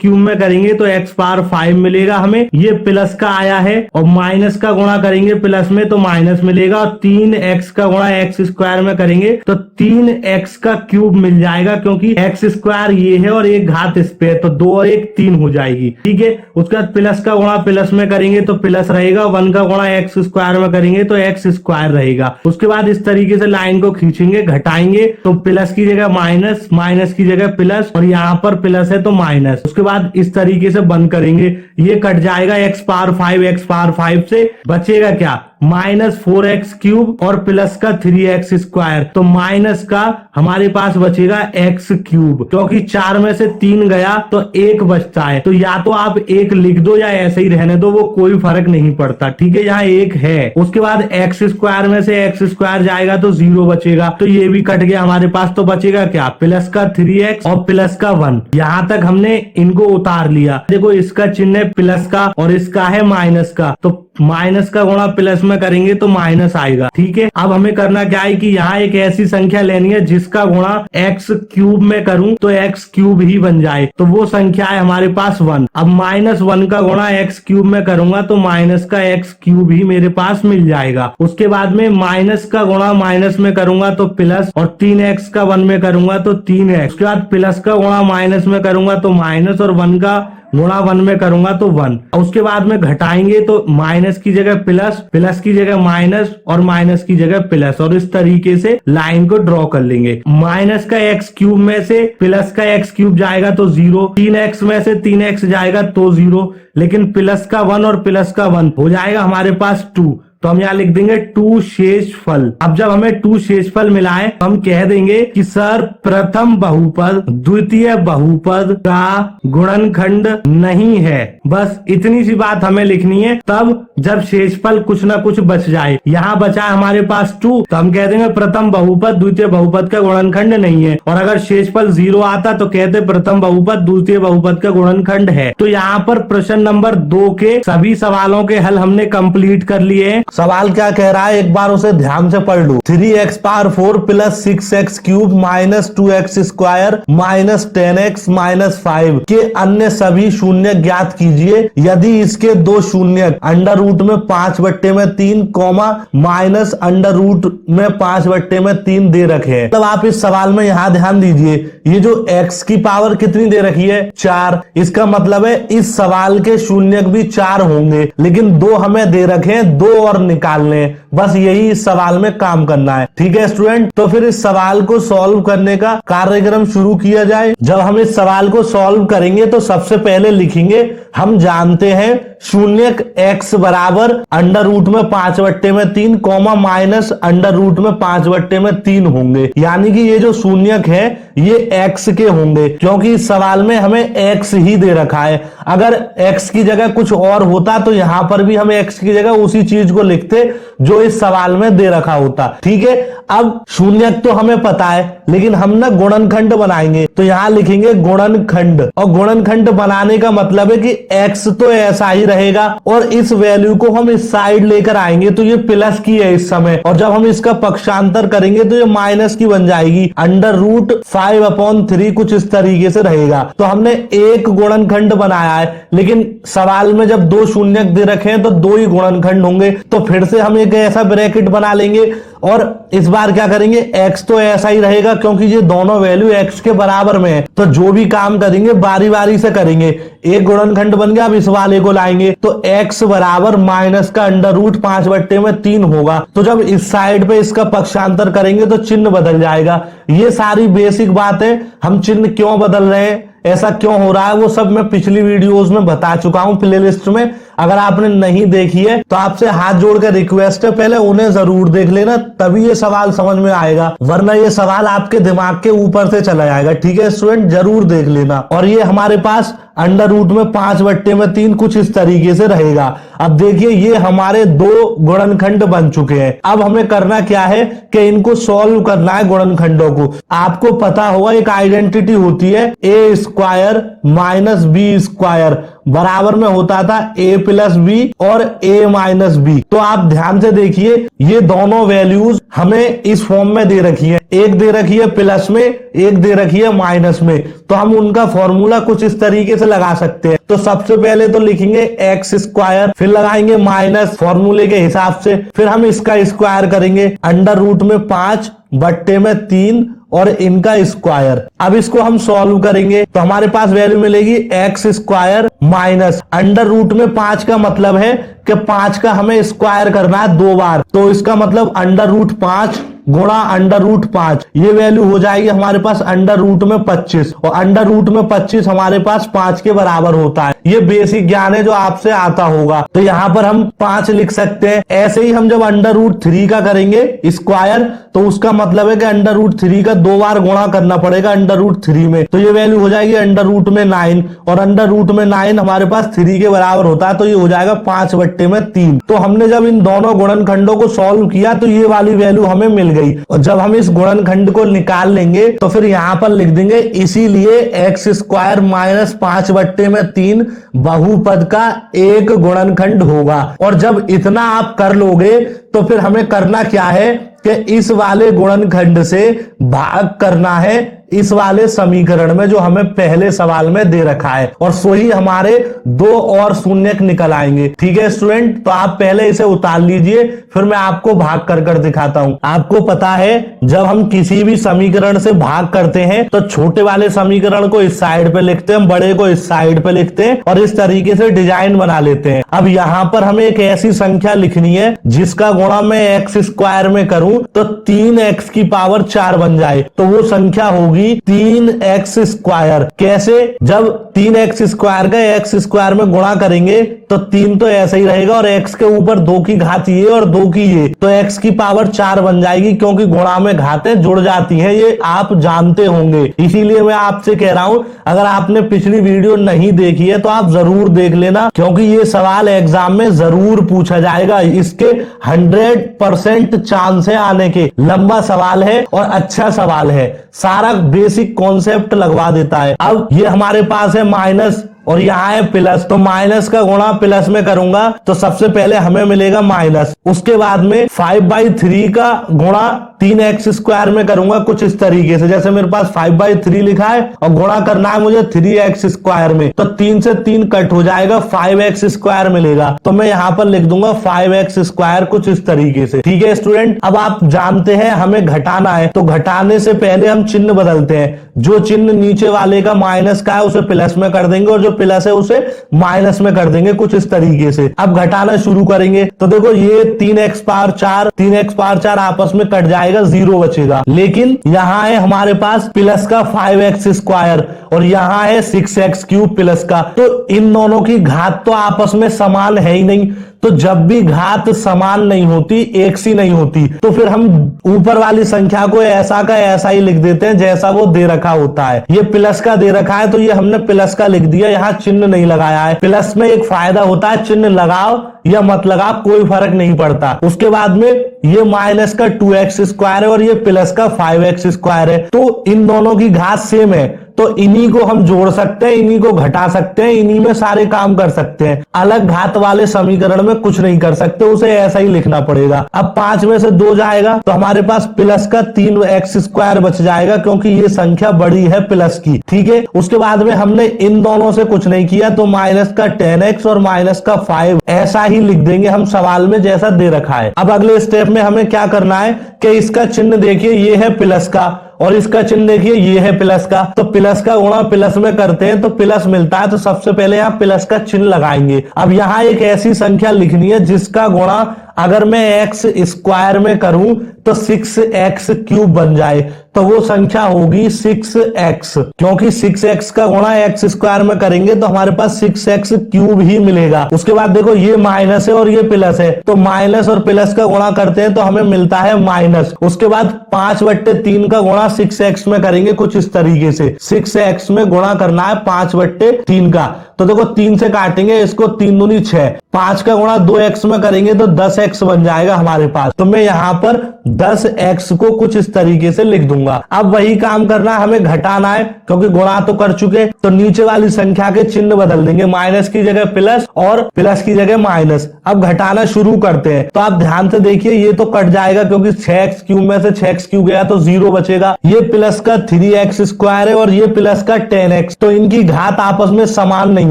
क्यूब में करेंगे तो x पावर 5 मिलेगा हमें, ये प्लस का आया है, और माइनस का गुणा करेंगे प्लस में तो माइनस मिलेगा, और 3x का गुणा x स्क्वायर में करेंगे तो 3x का क्यूब मिल जाएगा, क्योंकि x स्क्वायर ये है और एक घात इस पे है, तो 2 और 1 3 हो जाएगी। ठीक है, उसके बाद प्लस का गुणा प्लस में करेंगे तो प्लस रहेगा, 1 का गुणा x स्क्वायर में करेंगे तो x स्क्वायर रहेगा। उसके बाद इस तरीके से लाइन को खींचेंगे, घटाएंगे तो प्लस की जगह माइनस, माइनस की जगह प्लस, और यहाँ पर प्लस है तो माइनस। उसके बाद इस तरीके से बंद करेंगे, ये कट जाएगा x पावर 5 x पावर 5 से, बचेगा क्या माइनस 4x क्यूब और प्लस का 3x स्क्वायर, तो माइनस का हमारे पास बचेगा x क्यूब, क्योंकि 4 में से 3 गया तो 1 बचता है, तो या तो आप 1 लिख दो या ऐसे ही रहने दो, वो कोई फर्क नहीं पड़ता। ठीक है, यहाँ 1 है। उसके बाद x स्क्वायर में से x स्क्वायर जाएगा तो 0 बचेगा, तो ये भी कट गया हमारे पास, तो बचेगा क्या प्लस का 3x और प्लस का 1। यहाँ तक हमने इनको उतार लिया। देखो इसका चिन्ह है प्लस का और इसका है माइनस का, तो माइनस का गुणा प्लस में करेंगे तो माइनस आएगा। ठीक है, अब हमें करना क्या है कि यहाँ एक ऐसी संख्या लेनी है जिसका गुणा x क्यूब में करूं तो x क्यूब ही बन जाए, तो वो संख्या है हमारे पास 1। अब -1 का गुणा x क्यूब में करूंगा तो माइनस का x क्यूब ही मेरे पास मिल जाएगा। उसके बाद में माइनस का गुणा माइनस में करूंगा तो प्लस, और 3x का 1 में करूंगा तो 3x। उसके बाद प्लस का गुणा माइनस में करूंगा तो माइनस, और 1 का गुणा 1 में करूंगा तो 1। उसके बाद में घटाएंगे तो माइनस की जगह प्लस, प्लस की जगह माइनस और माइनस की जगह प्लस, और इस तरीके से लाइन को ड्रॉ कर लेंगे। माइनस का x क्यूब में से प्लस का x क्यूब जाएगा तो 0, 3x में से 3x जाएगा तो 0, लेकिन प्लस का 1 और प्लस का 1 हो जाएगा हमारे पास 2। तो हम यहाँ लिख देंगे 2 शेषफल। अब जब हमें 2 शेषफल मिला है तो हम कह देंगे कि सर प्रथम बहुपद द्वितीय बहुपद का गुणनखंड नहीं है। बस इतनी सी बात हमें लिखनी है। तब जब शेषफल कुछ ना कुछ बच जाए, यहाँ बचा है हमारे पास 2, तो हम कह देंगे प्रथम बहुपद द्वितीय बहुपद का गुणनखंड नहीं है। और अगर शेषफल 0 आता तो कहते प्रथम बहुपद द्वितीय बहुपद का गुणनखंड है। तो यहाँ पर प्रश्न नंबर 2 के सभी सवालों के हल हमने कंप्लीट कर लिए हैं। सवाल क्या कह रहा है एक बार उसे ध्यान से पढ़ लो। 3x power 4 plus 6x cube minus 2x square minus 10x minus 5 के अन्य सभी शून्य ज्ञात कीजिए यदि इसके दो शून्य अंडर रूट में 5/3 कॉमा माइनस अंडर रूट में 5/3 दे रखे हैं। तब आप इस सवाल में यहाँ ध्यान दीजिए, ये जो x की पावर कितनी दे रखी है 4, इसका मतलब है इस सवाल के शून्य भी 4 होंगे, लेकिन 2 हमें दे रखे हैं, 2 और निकालने हैं। बस यही इस सवाल में काम करना है। ठीक है स्टूडेंट, तो फिर इस सवाल को सॉल्व करने का कार्यक्रम शुरू किया जाए। जब हम इस सवाल को सॉल्व करेंगे तो सबसे पहले लिखेंगे, हम जानते हैं शून्य x बराबर अंडर रूट में 5/3 कॉमा माइनस अंडर रूट में 5/3 होंगे, यानी कि ये जो शून्यक है ये x के होंगे, क्योंकि इस सवाल में हमें x ही दे रखा है। अगर x की जगह कुछ और होता तो यहां पर भी हम x की जगह उसी चीज को लिखते जो इस सवाल में दे रखा होता। ठीक है, अब शून्यक तो हमें पता है, लेकिन हम ना गुणनखंड बनाएंगे, तो यहां लिखेंगे गुणनखंड। और गुणनखंड बनाने का मतलब है कि x तो ऐसा ही रहेगा और इस वैल्यू को हम इस साइड लेकर आएंगे, तो ये प्लस की है इस समय, और जब हम इसका पक्षांतर करेंगे तो ये माइनस की बन जाएगी। अंडर रूट 5/3 कुछ इस तरीके से रहेगा। तो हमने एक गुणनखंड बनाया है, लेकिन सवाल में जब 2 शून्यक दे रखे हैं तो 2 ही गुणनखंड होंगे। तो फिर से हम एक ऐसा ब्रैकेट बना लेंगे और इस बार क्या करेंगे, x तो ऐसा ही रहेगा क्योंकि ये दोनों वैल्यू x के बराबर में है। तो जो भी काम करेंगे बारी बारी से करेंगे। एक गुणनखंड बन गया, अब इस वाले को लाएंगे तो x बराबर माइनस का अंडर रूट 5/3 होगा। तो जब इस साइड पे इसका पक्षांतर करेंगे तो चिन्ह बदल जाएगा। ये सारी बेसिक बात है, हम चिन्ह क्यों बदल रहे हैं, ऐसा क्यों हो रहा है, वो सब मैं पिछली वीडियोस में बता चुका हूं प्लेलिस्ट में। अगर आपने नहीं देखी है तो आपसे हाथ जोड़कर रिक्वेस्ट है, पहले उन्हें जरूर देख लेना, तभी ये सवाल समझ में आएगा, वरना ये सवाल आपके दिमाग के ऊपर से चला जाएगा। ठीक है स्टूडेंट, जरूर देख लेना। और ये हमारे पास अंडर रूट में 5/3 कुछ इस तरीके से रहेगा। अब देखिए ये हमारे 2 गुणनखंड बन चुके हैं। अब हमें करना क्या है कि इनको सॉल्व करना है गुणनखंडों को। आपको पता होगा एक आइडेंटिटी होती है a square minus B square बराबर में होता था a प्लस बी और a माइनस बी। तो आप ध्यान से देखिए, ये दोनों वैल्यूज हमें इस फॉर्म में दे रखी है, एक दे रखी है प्लस में, एक दे रखी है माइनस में। तो हम उनका फॉर्मूला कुछ इस तरीके से लगा सकते हैं। तो सबसे पहले तो लिखेंगे x स्क्वायर, फिर लगाएंगे माइनस फॉर्मूले के हिसाब से, फिर हम इसका स्क्वायर करेंगे अंडर रूट में 5/3 और इनका स्क्वायर। अब इसको हम सॉल्व करेंगे तो हमारे पास वैल्यू मिलेगी x square minus under root में 5 का मतलब है कि 5 का हमें स्क्वायर करना है 2 बार, तो इसका मतलब अंडर रूट 5 गुणा अंडर रूट 5, ये वैल्यू हो जाएगी हमारे पास अंडर रूट में 25, और अंडर रूट में 25 हमारे पास 5 के बराबर होता है। ये बेसिक ज्ञान है जो आपसे आता होगा। तो यहाँ पर हम 5 लिख सकते हैं। ऐसे ही हम जब अंडर रूट 3 का करेंगे स्क्वायर, तो उसका मतलब है कि अंडर रूट 3 का 2 बार गुणा करना पड़ेगा अंडर रूट 3 में, तो ये वैल्यू हो जाएगी अंडर रूट में 9, और अंडर रूट में 9 हमारे पास 3 के बराबर होता है, तो ये हो जाएगा 5/3। तो हमने जब इन दोनों गुणनखंडों को सॉल्व किया तो ये वाली वैल्यू हमें मिल गई। और जब हम इस गुणनखंड को निकाल लेंगे तो फिर यहां पर लिख देंगे इसीलिए x स्क्वायर माइनस 5/3 बहुपद का एक गुणनखंड होगा। और जब इतना आप कर लोगे तो फिर हमें करना क्या है कि इस वाले गुणनखंड से भाग करना है इस वाले समीकरण में जो हमें पहले सवाल में दे रखा है, और सो ही हमारे 2 और शून्यक निकल आएंगे। ठीक है स्टूडेंट, तो आप पहले इसे उतार लीजिए, फिर मैं आपको भाग कर कर दिखाता हूं। आपको पता है जब हम किसी भी समीकरण से भाग करते हैं तो छोटे वाले समीकरण को इस साइड पे लिखते हैं, बड़े को इस साइड पे लिखते हैं, और इस तरीके से डिजाइन बना लेते हैं। अब यहाँ पर हमें एक ऐसी संख्या लिखनी है जिसका गुणा मैं x स्क्वायर में करूं तो 3x की पावर 4 बन जाए, तो वो संख्या होगी होगी 3x²। कैसे? जब 3x² का x² में गुणा करेंगे तो 3 तो ऐसा ही रहेगा और x के ऊपर 2 की घात ये और 2 की ये, तो x की पावर 4 बन जाएगी, क्योंकि गुणा में घातें जुड़ जाती हैं, ये आप जानते होंगे। इसीलिए मैं आपसे कह रहा हूं, अगर आपने पिछली वीडियो नहीं देखी है तो आप जरूर देख लेना, क्योंकि ये सवाल एग्जाम में जरूर पूछा जाएगा। इसके 100% चांस है आने के। लंबा सवाल है और अच्छा सवाल है, सारा बेसिक कॉन्सेप्ट लगवा देता है। अब ये हमारे पास है माइनस और यहाँ है प्लस, तो माइनस का गुणा प्लस में करूंगा तो सबसे पहले हमें मिलेगा माइनस। उसके बाद में 5/3 का गुणा 3x² में करूंगा कुछ इस तरीके से, जैसे मेरे पास 5/3 लिखा है और गुणा करना है मुझे 3x² में, तो 3 से 3 कट हो जाएगा, 5x² मिलेगा। तो मैं यहाँ पर लिख दूंगा 5x² कुछ इस तरीके से। ठीक है स्टूडेंट, अब आप जानते हैं हमें घटाना है, तो घटाने से पहले हम चिन्ह बदलते हैं। जो चिन्ह नीचे वाले का माइनस का है उसे प्लस में कर देंगे और जो प्लस है उसे माइनस में कर देंगे कुछ इस तरीके से। अब घटाना शुरू करेंगे तो देखो ये 3x² आपस में कट जाएगा, 0 बचेगा। लेकिन यहाँ है हमारे पास प्लस का 5x² और यहाँ है 6x³ प्लस का, तो इन दोनों की घात तो आपस में समान है ही नहीं। तो जब भी घात समान नहीं होती, एक सी नहीं होती, तो फिर हम ऊपर वाली संख्या को ऐसा का ऐसा ही लिख देते हैं जैसा वो दे रखा होता है। ये प्लस का दे रखा है तो ये हमने प्लस का लिख दिया, यहाँ चिन्ह नहीं लगाया है। प्लस में एक फायदा होता है, चिन्ह लगाओ या मत लगाओ कोई फर्क नहीं पड़ता। उसके बाद में ये माइनस का 2x² है और ये प्लस का 5x² है, तो इन दोनों की घात सेम है, तो इन्हीं को हम जोड़ सकते हैं, इन्हीं को घटा सकते हैं, इन्हीं में सारे काम कर सकते हैं। अलग घात वाले समीकरण में कुछ नहीं कर सकते, उसे ऐसा ही लिखना पड़ेगा। अब 5 में से 2 जाएगा तो हमारे पास प्लस का 3x² बच जाएगा, क्योंकि ये संख्या बड़ी है प्लस की। ठीक है, उसके बाद में हमने इन दोनों से कुछ नहीं किया, तो माइनस का 10x और माइनस का 5 ऐसा ही लिख देंगे हम सवाल में जैसा दे रखा है। अब अगले स्टेप में हमें क्या करना है कि इसका चिन्ह देखिए, ये है प्लस का और इसका चिन्ह देखिए ये है प्लस का, तो प्लस का गुणा प्लस में करते हैं तो प्लस मिलता है, तो सबसे पहले यहाँ प्लस का चिन्ह लगाएंगे। अब यहाँ एक ऐसी संख्या लिखनी है जिसका गुणा अगर मैं x² में करूं तो 6x³ बन जाए, तो वो संख्या होगी 6x, क्योंकि 6x का गुणा x² में करेंगे तो हमारे पास 6x³ ही मिलेगा। उसके बाद देखो ये माइनस है और ये प्लस है, तो माइनस और प्लस का गुणा करते हैं तो हमें मिलता है माइनस। उसके बाद 5/3 का गुणा 6x में करेंगे कुछ इस तरीके से, 6x में गुणा करना है 5/3 का, तो देखो 3 से काटेंगे इसको, 3 दूनी 6, 5 का गुणा 2x में करेंगे तो 10x बन जाएगा हमारे पास। तो मैं यहाँ पर 10x को कुछ इस तरीके से लिख दूंगा। अब वही काम करना है, हमें घटाना है, क्योंकि गुणा तो कर चुके, तो नीचे वाली संख्या के चिन्ह बदल देंगे, माइनस की जगह प्लस और प्लस की जगह माइनस। अब घटाना शुरू करते हैं, तो आप ध्यान से देखिए ये तो कट जाएगा, क्योंकि 6x³ में से 6x³ गया तो 0 बचेगा। ये प्लस का 3x² है और ये प्लस का 10x, तो इनकी घात आपस में समान नहीं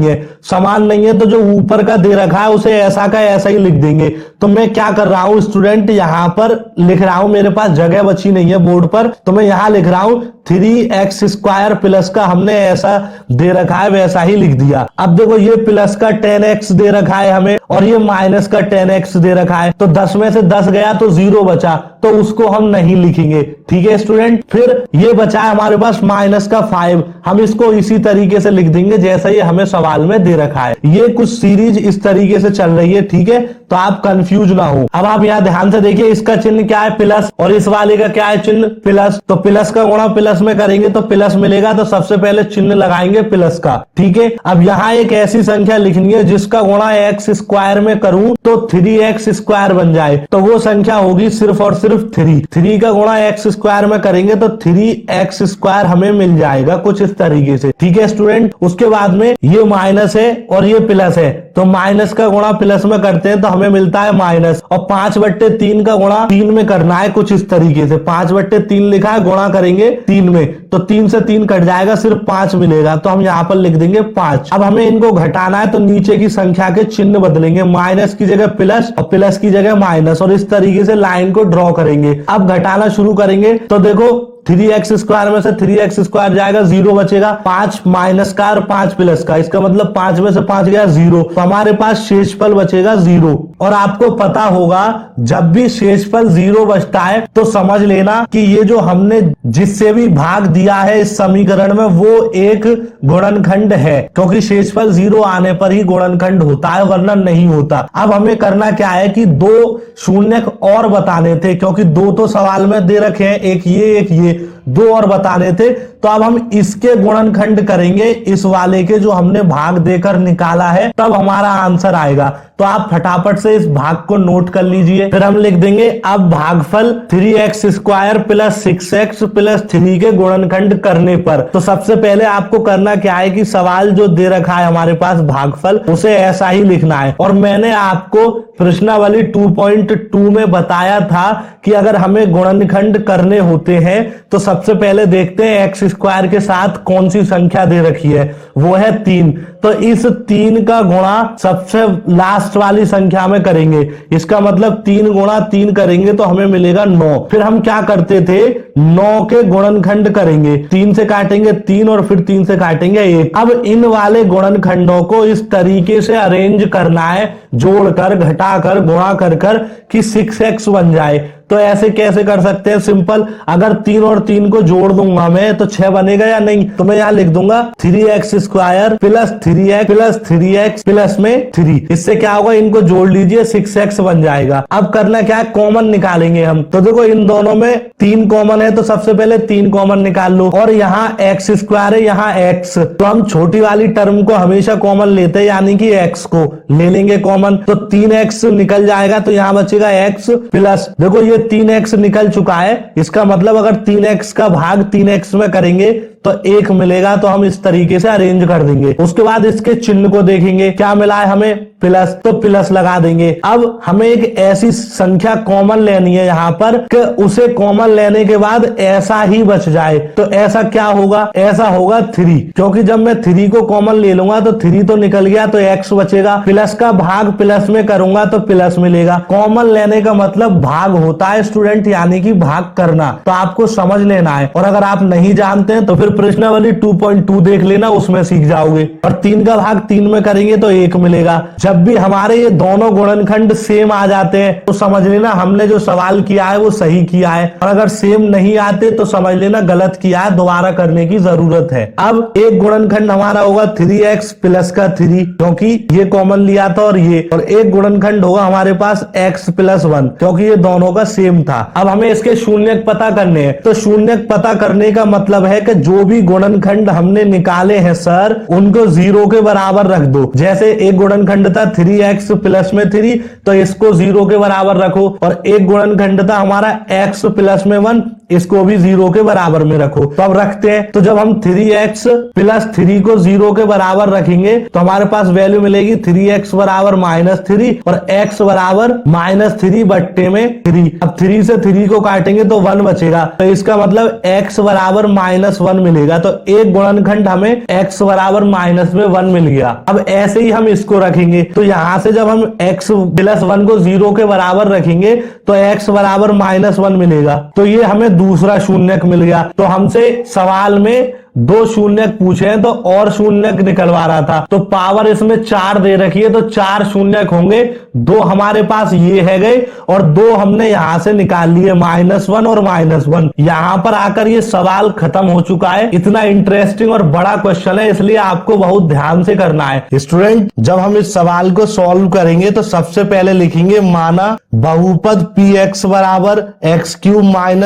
है। समान नहीं है तो जो ऊपर का दे रखा है उसे ऐसा का ऐसा ही लिख देंगे। तो मैं क्या कर रहा हूं स्टूडेंट, यहां पर लिख रहा हूं, मेरे पास जगह बची नहीं है बोर्ड पर, तो मैं यहां लिख रहा हूं 3x² प्लस का हमने ऐसा दे रखा है वैसा ही लिख दिया। अब देखो ये प्लस का 10x दे रखा है हमें और ये माइनस का 10x दे रखा है, तो 10 में से 10 गया तो 0 बचा, तो उसको हम नहीं लिखेंगे। ठीक है स्टूडेंट, फिर ये बचा है हमारे पास माइनस का 5, हम इसको इसी तरीके से लिख देंगे जैसा ये हमें सवाल में दे रखा है। ये कुछ सीरीज इस तरीके से चल रही है, ठीक है, तो आप कंफ्यूज ना हो। अब आप यहाँ ध्यान से देखिए, इसका चिन्ह क्या है प्लस और इस वाले का क्या है चिन्ह प्लस, तो प्लस का गुणा प्लस में करेंगे तो प्लस मिलेगा, तो सबसे पहले चिन्ह लगाएंगे प्लस का। ठीक है, अब यहाँ एक ऐसी संख्या लिखनी है जिसका गुणा x² में करूं तो 3x² बन जाए, तो वो संख्या होगी सिर्फ और सिर्फ 3 का गुणा x² में करेंगे तो 3x² हमें मिल जाएगा कुछ इस तरीके से। ठीक है स्टूडेंट, उसके बाद में ये माइनस है और ये प्लस है, तो माइनस का गुणा प्लस में करते हैं तो हमें मिलता है माइनस, और 5/3 का गुणा 3 में करना है कुछ इस तरीके से। 5/3 लिखा है, गुणा करेंगे 3 में, तो 3 से 3 कट जाएगा, सिर्फ 5 मिलेगा, तो हम यहाँ पर लिख देंगे 5। अब हमें इनको घटाना है तो नीचे की संख्या के चिन्ह बदलेंगे, माइनस की जगह प्लस और प्लस की जगह माइनस, और इस तरीके से लाइन को ड्रॉ करेंगे। अब घटाना शुरू करेंगे तो देखो 3x² में से 3x² जाएगा, 0 बचेगा, 5 माइनस का और 5 प्लस का, इसका मतलब 5 में से 5 गया 0, तो हमारे पास शेषफल बचेगा 0। और आपको पता होगा जब भी शेषफल 0 बचता है तो समझ लेना कि ये जो हमने जिससे भी भाग दिया है इस समीकरण में वो एक गुणनखंड है, क्योंकि शेषफल 0 आने पर ही गुणनखंड होता है, वरना नहीं होता। अब हमें करना क्या है कि 2 शून्यक और बताने थे, क्योंकि 2 तो सवाल में दे रखे हैं, एक ये 2 और बताने थे, तो अब हम इसके गुणनखंड करेंगे, इस वाले के जो हमने भाग देकर निकाला है, तब हमारा आंसर आएगा। तो आप फटाफट से इस भाग को नोट कर लीजिए, फिर हम लिख देंगे अब भागफल 3x² प्लस 6x प्लस 3 के गुणनखंड करने पर। तो सबसे पहले आपको करना क्या है कि सवाल जो दे रखा है हमारे पास भागफल, उसे ऐसा ही लिखना है। और मैंने आपको प्रश्नावली 2.2 में बताया था कि अगर हमें गुणनखंड करने होते हैं तो सबसे पहले देखते हैं x² के साथ कौन सी संख्या दे रखी है, वो है 3। तो इस 3 का गुणा सबसे लास्ट वाली संख्या में करेंगे, इसका मतलब 3 गुणा 3 करेंगे तो हमें मिलेगा 9। फिर हम क्या करते थे, 9 के गुणनखंड करेंगे, 3 से काटेंगे 3 और फिर 3 से काटेंगे 1। अब इन वाले गुणनखंडों को इस तरीके से अरेंज करना है, जोड़कर घटाकर गुणा कर कि 6x बन जाए। तो ऐसे कैसे कर सकते हैं, सिंपल, अगर 3 और 3 को जोड़ दूंगा मैं तो 6 बनेगा या नहीं, तो मैं यहां लिख दूंगा 3x² plus 3x plus 3x plus में 3। इससे क्या होगा, इनको जोड़ लीजिए 6x बन जाएगा। अब करना क्या है, कॉमन निकालेंगे हम। तो देखो इन दोनों में 3 कॉमन है, तो सबसे पहले 3 कॉमन निकाल लो, और यहाँ x² है, यहाँ x, तो हम छोटी वाली टर्म को हमेशा कॉमन लेते हैं, यानी कि x को ले लेंगे कॉमन, तो 3x निकल जाएगा, तो यहाँ बचेगा x प्लस, देखो ये 3x निकल चुका है, इसका मतलब अगर 3x का भाग 3x में करेंगे तो 1 मिलेगा, तो हम इस तरीके से अरेंज कर देंगे। उसके बाद इसके चिन्ह को देखेंगे, क्या मिला है हमें, प्लस, तो प्लस लगा देंगे। अब हमें एक ऐसी संख्या कॉमन लेनी है यहाँ पर कि उसे कॉमन लेने के बाद ऐसा ही बच जाए, तो ऐसा क्या होगा, ऐसा होगा 3, क्योंकि जब मैं 3 को कॉमन ले लूंगा तो 3 तो निकल गया, तो x बचेगा, प्लस का भाग प्लस में करूंगा तो प्लस मिलेगा। कॉमन लेने का मतलब भाग होता है स्टूडेंट, यानी कि भाग करना, तो आपको समझ लेना है। और अगर आप नहीं जानते हैं तो फिर प्रश्नावली 2.2 देख लेना, उसमें सीख जाओगे। और 3 का भाग 3 में करेंगे तो 1 मिलेगा। जब भी हमारे ये दोनों गुणनखंड सेम आ जाते हैं तो समझ लेना हमने जो सवाल किया है वो सही किया है, और अगर सेम नहीं आते तो समझ लेना गलत किया है, दोबारा करने की जरूरत है। अब एक गुणनखंड हमारा होगा 3x प्लस का 3, क्योंकि ये कॉमन लिया था, और एक गुणनखंड होगा हमारे पास x प्लस 1, क्योंकि ये दोनों का सेम था। अब हमें इसके शून्यक पता करने हैं, तो शून्यक पता करने का मतलब है कि जो भी गुणनखंड हमने निकाले हैं सर, उनको 0 के बराबर रख दो। जैसे एक गुणनखंड था 3x प्लस में 3, तो इसको 0 के बराबर रखो, और एक गुणनखंड था हमारा x प्लस में 1, इसको भी 0 के बराबर में रखो। तो अब रखते हैं, तो जब हम 3x प्लस 3 को 0 के बराबर रखेंगे तो हमारे पास वैल्यू मिलेगी 3x बराबर -3 और x बराबर -3 बट्टे में 3। अब 3 से 3 को काटेंगे तो 1 बचेगा, तो इसका मतलब x बराबर -1 मिलेगा। तो एक गुणनखंड हमें x बराबर -1 मिल गया। अब ऐसे ही हम इसको रखेंगे, तो यहां से जब हम x प्लस 1 को 0 के बराबर रखेंगे तो x बराबर -1 मिलेगा, तो ये हमें दूसरा शून्यक मिल गया। तो हमसे सवाल में 2 शून्यक पूछे हैं तो और शून्यक निकलवा रहा था, तो पावर इसमें 4 दे रखी है, तो 4 शून्यक होंगे। 2 हमारे पास ये है गए और 2 हमने यहां से निकाल लिए, -1 और -1। यहां पर आकर ये सवाल खत्म हो चुका है। इतना इंटरेस्टिंग और बड़ा क्वेश्चन है, इसलिए आपको बहुत ध्यान से करना है। स्टूडेंट, जब हम इस सवाल को सॉल्व करेंगे तो सबसे पहले लिखेंगे, माना बहुपद px बराबर x³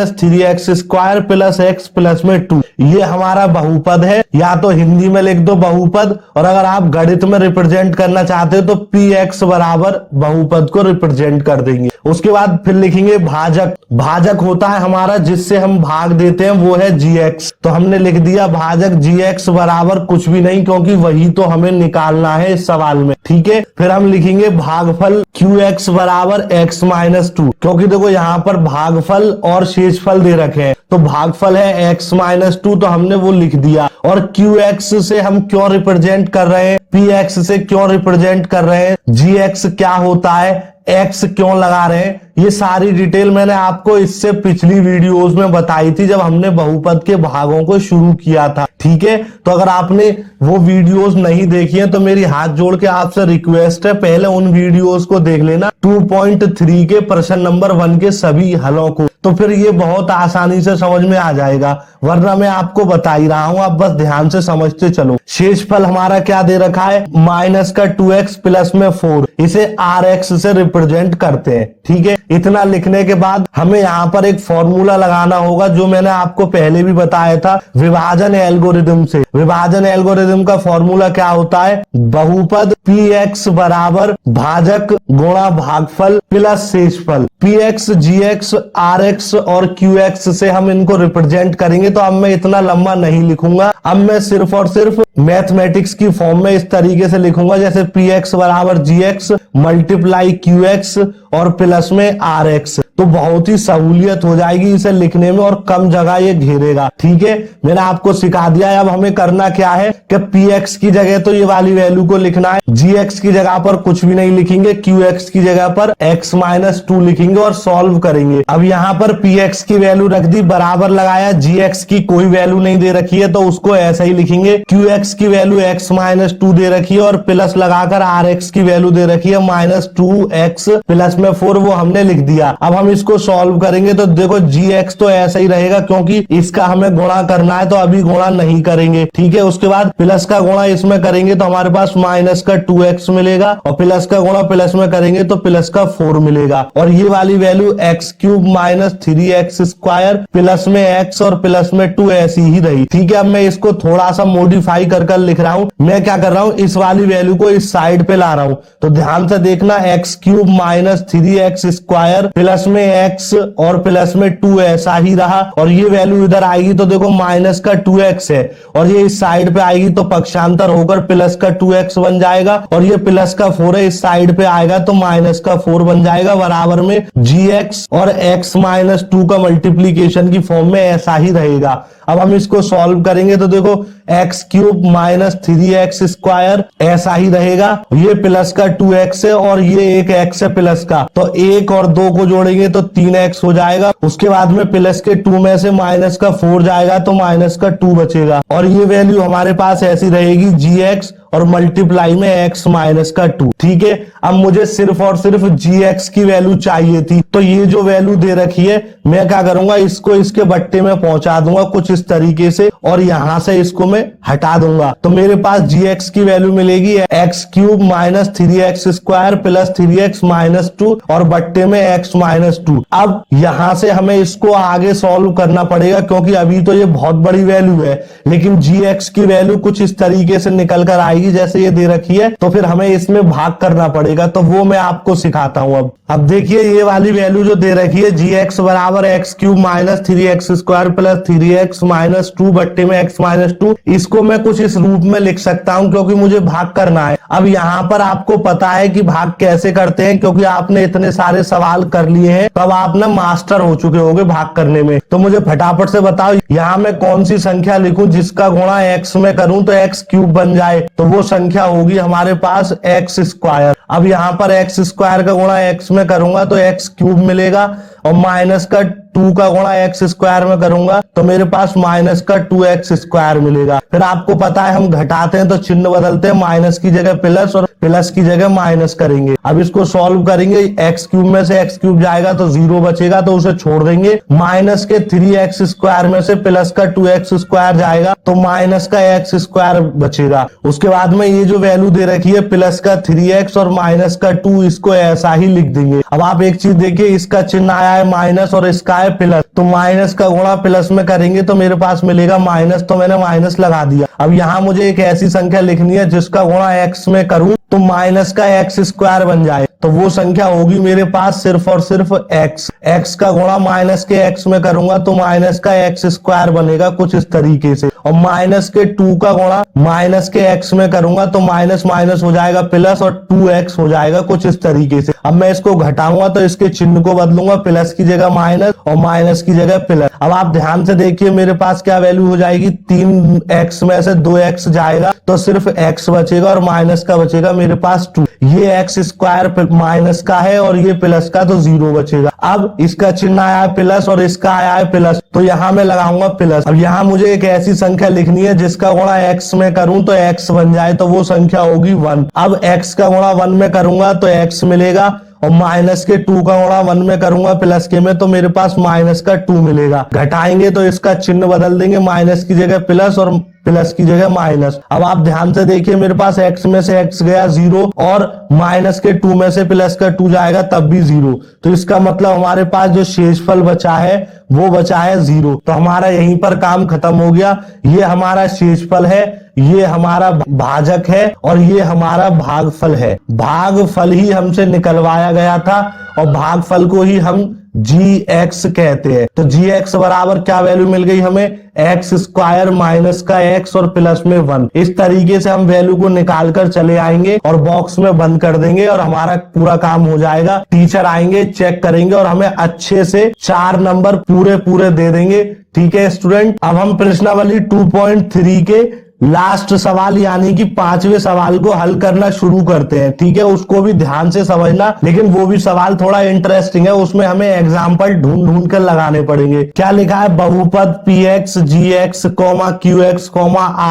- 3x² plus x plus में 2, ये हमारा बहुपद है। या तो हिंदी में लिख दो बहुपद, और अगर आप गणित में रिप्रेजेंट करना चाहते हो तो px बराबर बहुपद को रिप्रेजेंट कर देंगे। उसके बाद फिर लिखेंगे भाजक। भाजक होता है हमारा जिससे हम भाग देते हैं, वो है gx, तो हमने लिख दिया भाजक gx बराबर कुछ भी नहीं, क्योंकि वही तो हमें निकालना है इस सवाल में, ठीक है। फिर हम लिखेंगे भागफल qx बराबर x - 2, क्योंकि देखो यहाँ पर भागफल और शेषफल दे रखे हैं, तो भागफल है x - 2, तो हमने वो लिख दिया। और qx से हम क्यों रिप्रेजेंट कर रहे हैं, px से क्यों रिप्रेजेंट कर रहे हैं, gx क्या होता है, x क्यों लगा रहे हैं, ये सारी डिटेल मैंने आपको इससे पिछली वीडियोस में बताई थी जब हमने बहुपद के भागों को शुरू किया था। ठीक है, तो अगर आपने वो वीडियोस नहीं देखी है तो मेरी हाथ जोड़ के आपसे रिक्वेस्ट है, पहले उन वीडियोस को देख लेना 2.3 के प्रश्न नंबर 1 के सभी हलों को, तो फिर ये बहुत आसानी से समझ में आ जाएगा। वरना मैं आपको बता ही रहा हूं, आप बस ध्यान से समझते चलो। शेषफल हमारा क्या दे रखा है, माइनस का 2x प्लस में 4, इसे rx से रिप्रेजेंट करते हैं। ठीक है, इतना लिखने के बाद हमें यहाँ पर एक फॉर्मूला लगाना होगा जो मैंने आपको पहले भी बताया था विभाजन एल्गोरिदम से। विभाजन एल्गोरिदम का फॉर्मूला क्या होता है, बहुपद px बराबर भाजक गुणा भागफल प्लस शेषफल। px, gx, rx और qx से हम इनको रिप्रेजेंट करेंगे। तो अब मैं इतना लंबा नहीं लिखूंगा, अब मैं सिर्फ और सिर्फ मैथमेटिक्स की फॉर्म में इस तरीके से लिखूंगा जैसे px बराबर gx मल्टीप्लाई qx और प्लस में rx। तो बहुत ही सहूलियत हो जाएगी इसे लिखने में और कम जगह ये घेरेगा। ठीक है, मैंने आपको सिखा दिया है। अब हमें करना क्या है कि px की जगह तो ये वाली वैल्यू को लिखना है, gx की जगह पर कुछ भी नहीं लिखेंगे, qx की जगह पर x-2 लिखेंगे और सॉल्व करेंगे। अब यहाँ पर px की वैल्यू रख दी, बराबर लगाया, gx की कोई वैल्यू नहीं दे रखी है तो उसको ऐसा ही लिखेंगे, qx की वैल्यू x-2 दे रखी है और प्लस लगाकर rx की वैल्यू दे रखी है -2x प्लस में 4, वो हमने लिख दिया। अब हम इसको सॉल्व करेंगे तो देखो gx तो ऐसा ही रहेगा क्योंकि इसका हमें गुणा करना है तो अभी गुणा नहीं करेंगे। ठीक है, उसके बाद प्लस का गुणा इसमें करेंगे तो हमारे पास माइनस का 2x मिलेगा और प्लस का गुणा प्लस में करेंगे तो प्लस का 4 मिलेगा। और ये वाली value x³ minus 3x² plus में x और प्लस में 2 ऐसी ही रही। ठीक है, अब मैं इसको थोड़ा सा मॉडिफाई कर लिख रहा हूं। मैं क्या कर रहा हूं, इस वाली वैल्यू को इस साइड पे ला रहा हूं। तो ध्यान से देखना, x³ माइनस 3x² प्लस में x और प्लस में 2 ऐसा ही रहा और ये वैल्यू इधर आएगी तो देखो माइनस का 2x है और ये इस साइड पे आएगी तो पक्षांतर होकर प्लस का 2x बन जाएगा और ये प्लस का 4 है, इस साइड पे आएगा तो माइनस का 4 बन जाएगा, बराबर में gx और x-2 का मल्टीप्लीकेशन की फॉर्म में ऐसा ही रहेगा। अब हम इसको सॉल्व करेंगे तो देखो x³ माइनस 3x² ऐसा ही रहेगा, ये प्लस का 2x है और ये एक x है प्लस का, तो 1 और 2 को जोड़ेंगे तो 3x हो जाएगा। उसके बाद में प्लस के 2 में से माइनस का 4 जाएगा तो माइनस का 2 बचेगा और ये वैल्यू हमारे पास ऐसी रहेगी gx और मल्टीप्लाई में x माइनस का 2। ठीक है, अब मुझे सिर्फ और सिर्फ gx की वैल्यू चाहिए थी, तो ये जो वैल्यू दे रखी है मैं क्या करूंगा, इसको इसके बट्टे में पहुंचा दूंगा कुछ इस तरीके से और यहां से इसको मैं हटा दूंगा। तो मेरे पास gx की वैल्यू मिलेगी x³ minus 3x² plus 3x minus 2 और बट्टे में x-2। अब यहां से हमें इसको आगे सॉल्व करना पड़ेगा क्योंकि अभी तो ये बहुत बड़ी वैल्यू है, लेकिन gx की वैल्यू कुछ इस तरीके से निकल कर आएगी जैसे ये दे रखी है, तो फिर हमें इसमें भाग करना पड़ेगा, तो वो मैं आपको सिखाता हूं। अब देखिए ये वाली वैल्यू जो दे रखी है gx बराबर x³ minus 3x² plus 3x minus 2 बट्टे में x-2, इसको मैं कुछ इस रूप में लिख सकता हूं क्योंकि मुझे भाग करना है। अब यहाँ पर आपको पता है कि भाग कैसे करते हैं क्योंकि आपने इतने सारे सवाल कर लिए हैं, तब आप ना मास्टर हो चुके होंगे भाग करने में। तो मुझे फटाफट से बताओ यहाँ मैं कौन सी संख्या लिखूं जिसका गुणा x में करूं तो x³ बन जाए, तो वो संख्या होगी हमारे पास x²। अब यहाँ पर x² का गुणा x में करूंगा तो x³ मिलेगा और माइनस का 2 का गुणा x² में करूंगा तो मेरे पास माइनस का 2x² मिलेगा। फिर आपको पता है हम घटाते हैं तो चिन्ह बदलते हैं, माइनस की जगह प्लस और प्लस की जगह माइनस करेंगे। अब इसको सॉल्व करेंगे, x³ में से x³ जाएगा तो 0 बचेगा तो उसे छोड़ देंगे, माइनस के 3x² में से प्लस का 2x² जाएगा तो माइनस का x² बचेगा। उसके बाद में ये जो वैल्यू दे रखी है प्लस का 3x और माइनस का 2, इसको ऐसा ही लिख देंगे। अब आप एक चीज देखिए, इसका चिन्ह आया है माइनस और इसका है प्लस, तो माइनस का गुणा प्लस में करेंगे तो मेरे पास मिलेगा माइनस, तो मैंने माइनस लगा दिया। अब यहाँ मुझे एक ऐसी संख्या लिखनी है जिसका गुणा x में करूं तो माइनस का x² बन जाए, तो वो संख्या होगी मेरे पास सिर्फ और सिर्फ x का गुणा माइनस के x में करूंगा तो माइनस का x² बनेगा कुछ इस तरीके से, और माइनस के 2 का गुणा माइनस के x में करूंगा तो माइनस माइनस हो जाएगा प्लस और 2x हो जाएगा कुछ इस तरीके से। अब मैं इसको घटाऊंगा तो इसके चिन्ह को बदलूंगा, प्लस की जगह माइनस और माइनस की जगह प्लस। अब आप ध्यान से देखिए मेरे पास क्या वैल्यू हो जाएगी, 3x में से 2x जाएगा तो सिर्फ x बचेगा और माइनस का बचेगा मेरे पास 2। ये एक्स स्क्वायर माइनस का है और ये प्लस का, तो 0 बचेगा। अब इसका चिन्ह आया है प्लस और इसका आया है प्लस, तो यहां मैं लगाऊंगा प्लस। अब यहां मुझे एक ऐसी संख्या लिखनी है जिसका गुणा x में करूं तो x बन जाए, तो वो संख्या होगी 1। अब x का गुणा 1 में करूंगा तो x मिलेगा और माइनस के 2 का गुणा 1 में करूंगा प्लस के में, तो मेरे पास माइनस का 2 मिलेगा। घटाएंगे तो इसका चिन्ह बदल देंगे, माइनस की जगह प्लस और प्लस की जगह माइनस। अब आप ध्यान से देखिए मेरे पास x में से x गया 0 और माइनस के 2 में से प्लस का 2 जाएगा तब भी 0, तो इसका मतलब हमारे पास जो शेषफल बचा है वो बचा है 0। तो हमारा यहीं पर काम खत्म हो गया। ये हमारा शेषफल है, ये हमारा भाजक है और ये हमारा भागफल है। भागफल ही हमसे निकलवाया गया था और भागफल को ही हम gx कहते हैं। तो gx बराबर क्या वैल्यू मिल गई हमें, एक्स स्क्वायर माइनस का x और प्लस में 1। इस तरीके से हम वैल्यू को निकाल कर चले आएंगे और बॉक्स में बंद कर देंगे और हमारा पूरा काम हो जाएगा। टीचर आएंगे, चेक करेंगे और हमें अच्छे से 4 नंबर पूरे दे देंगे। ठीक है स्टूडेंट, अब हम प्रश्नावली 2.3 के लास्ट सवाल यानी कि 5वें सवाल को हल करना शुरू करते हैं। ठीक है, उसको भी ध्यान से समझना, लेकिन वो भी सवाल थोड़ा इंटरेस्टिंग है, उसमें हमें एग्जाम्पल ढूंढ कर लगाने पड़ेंगे। क्या लिखा है, बहुपद px gx qx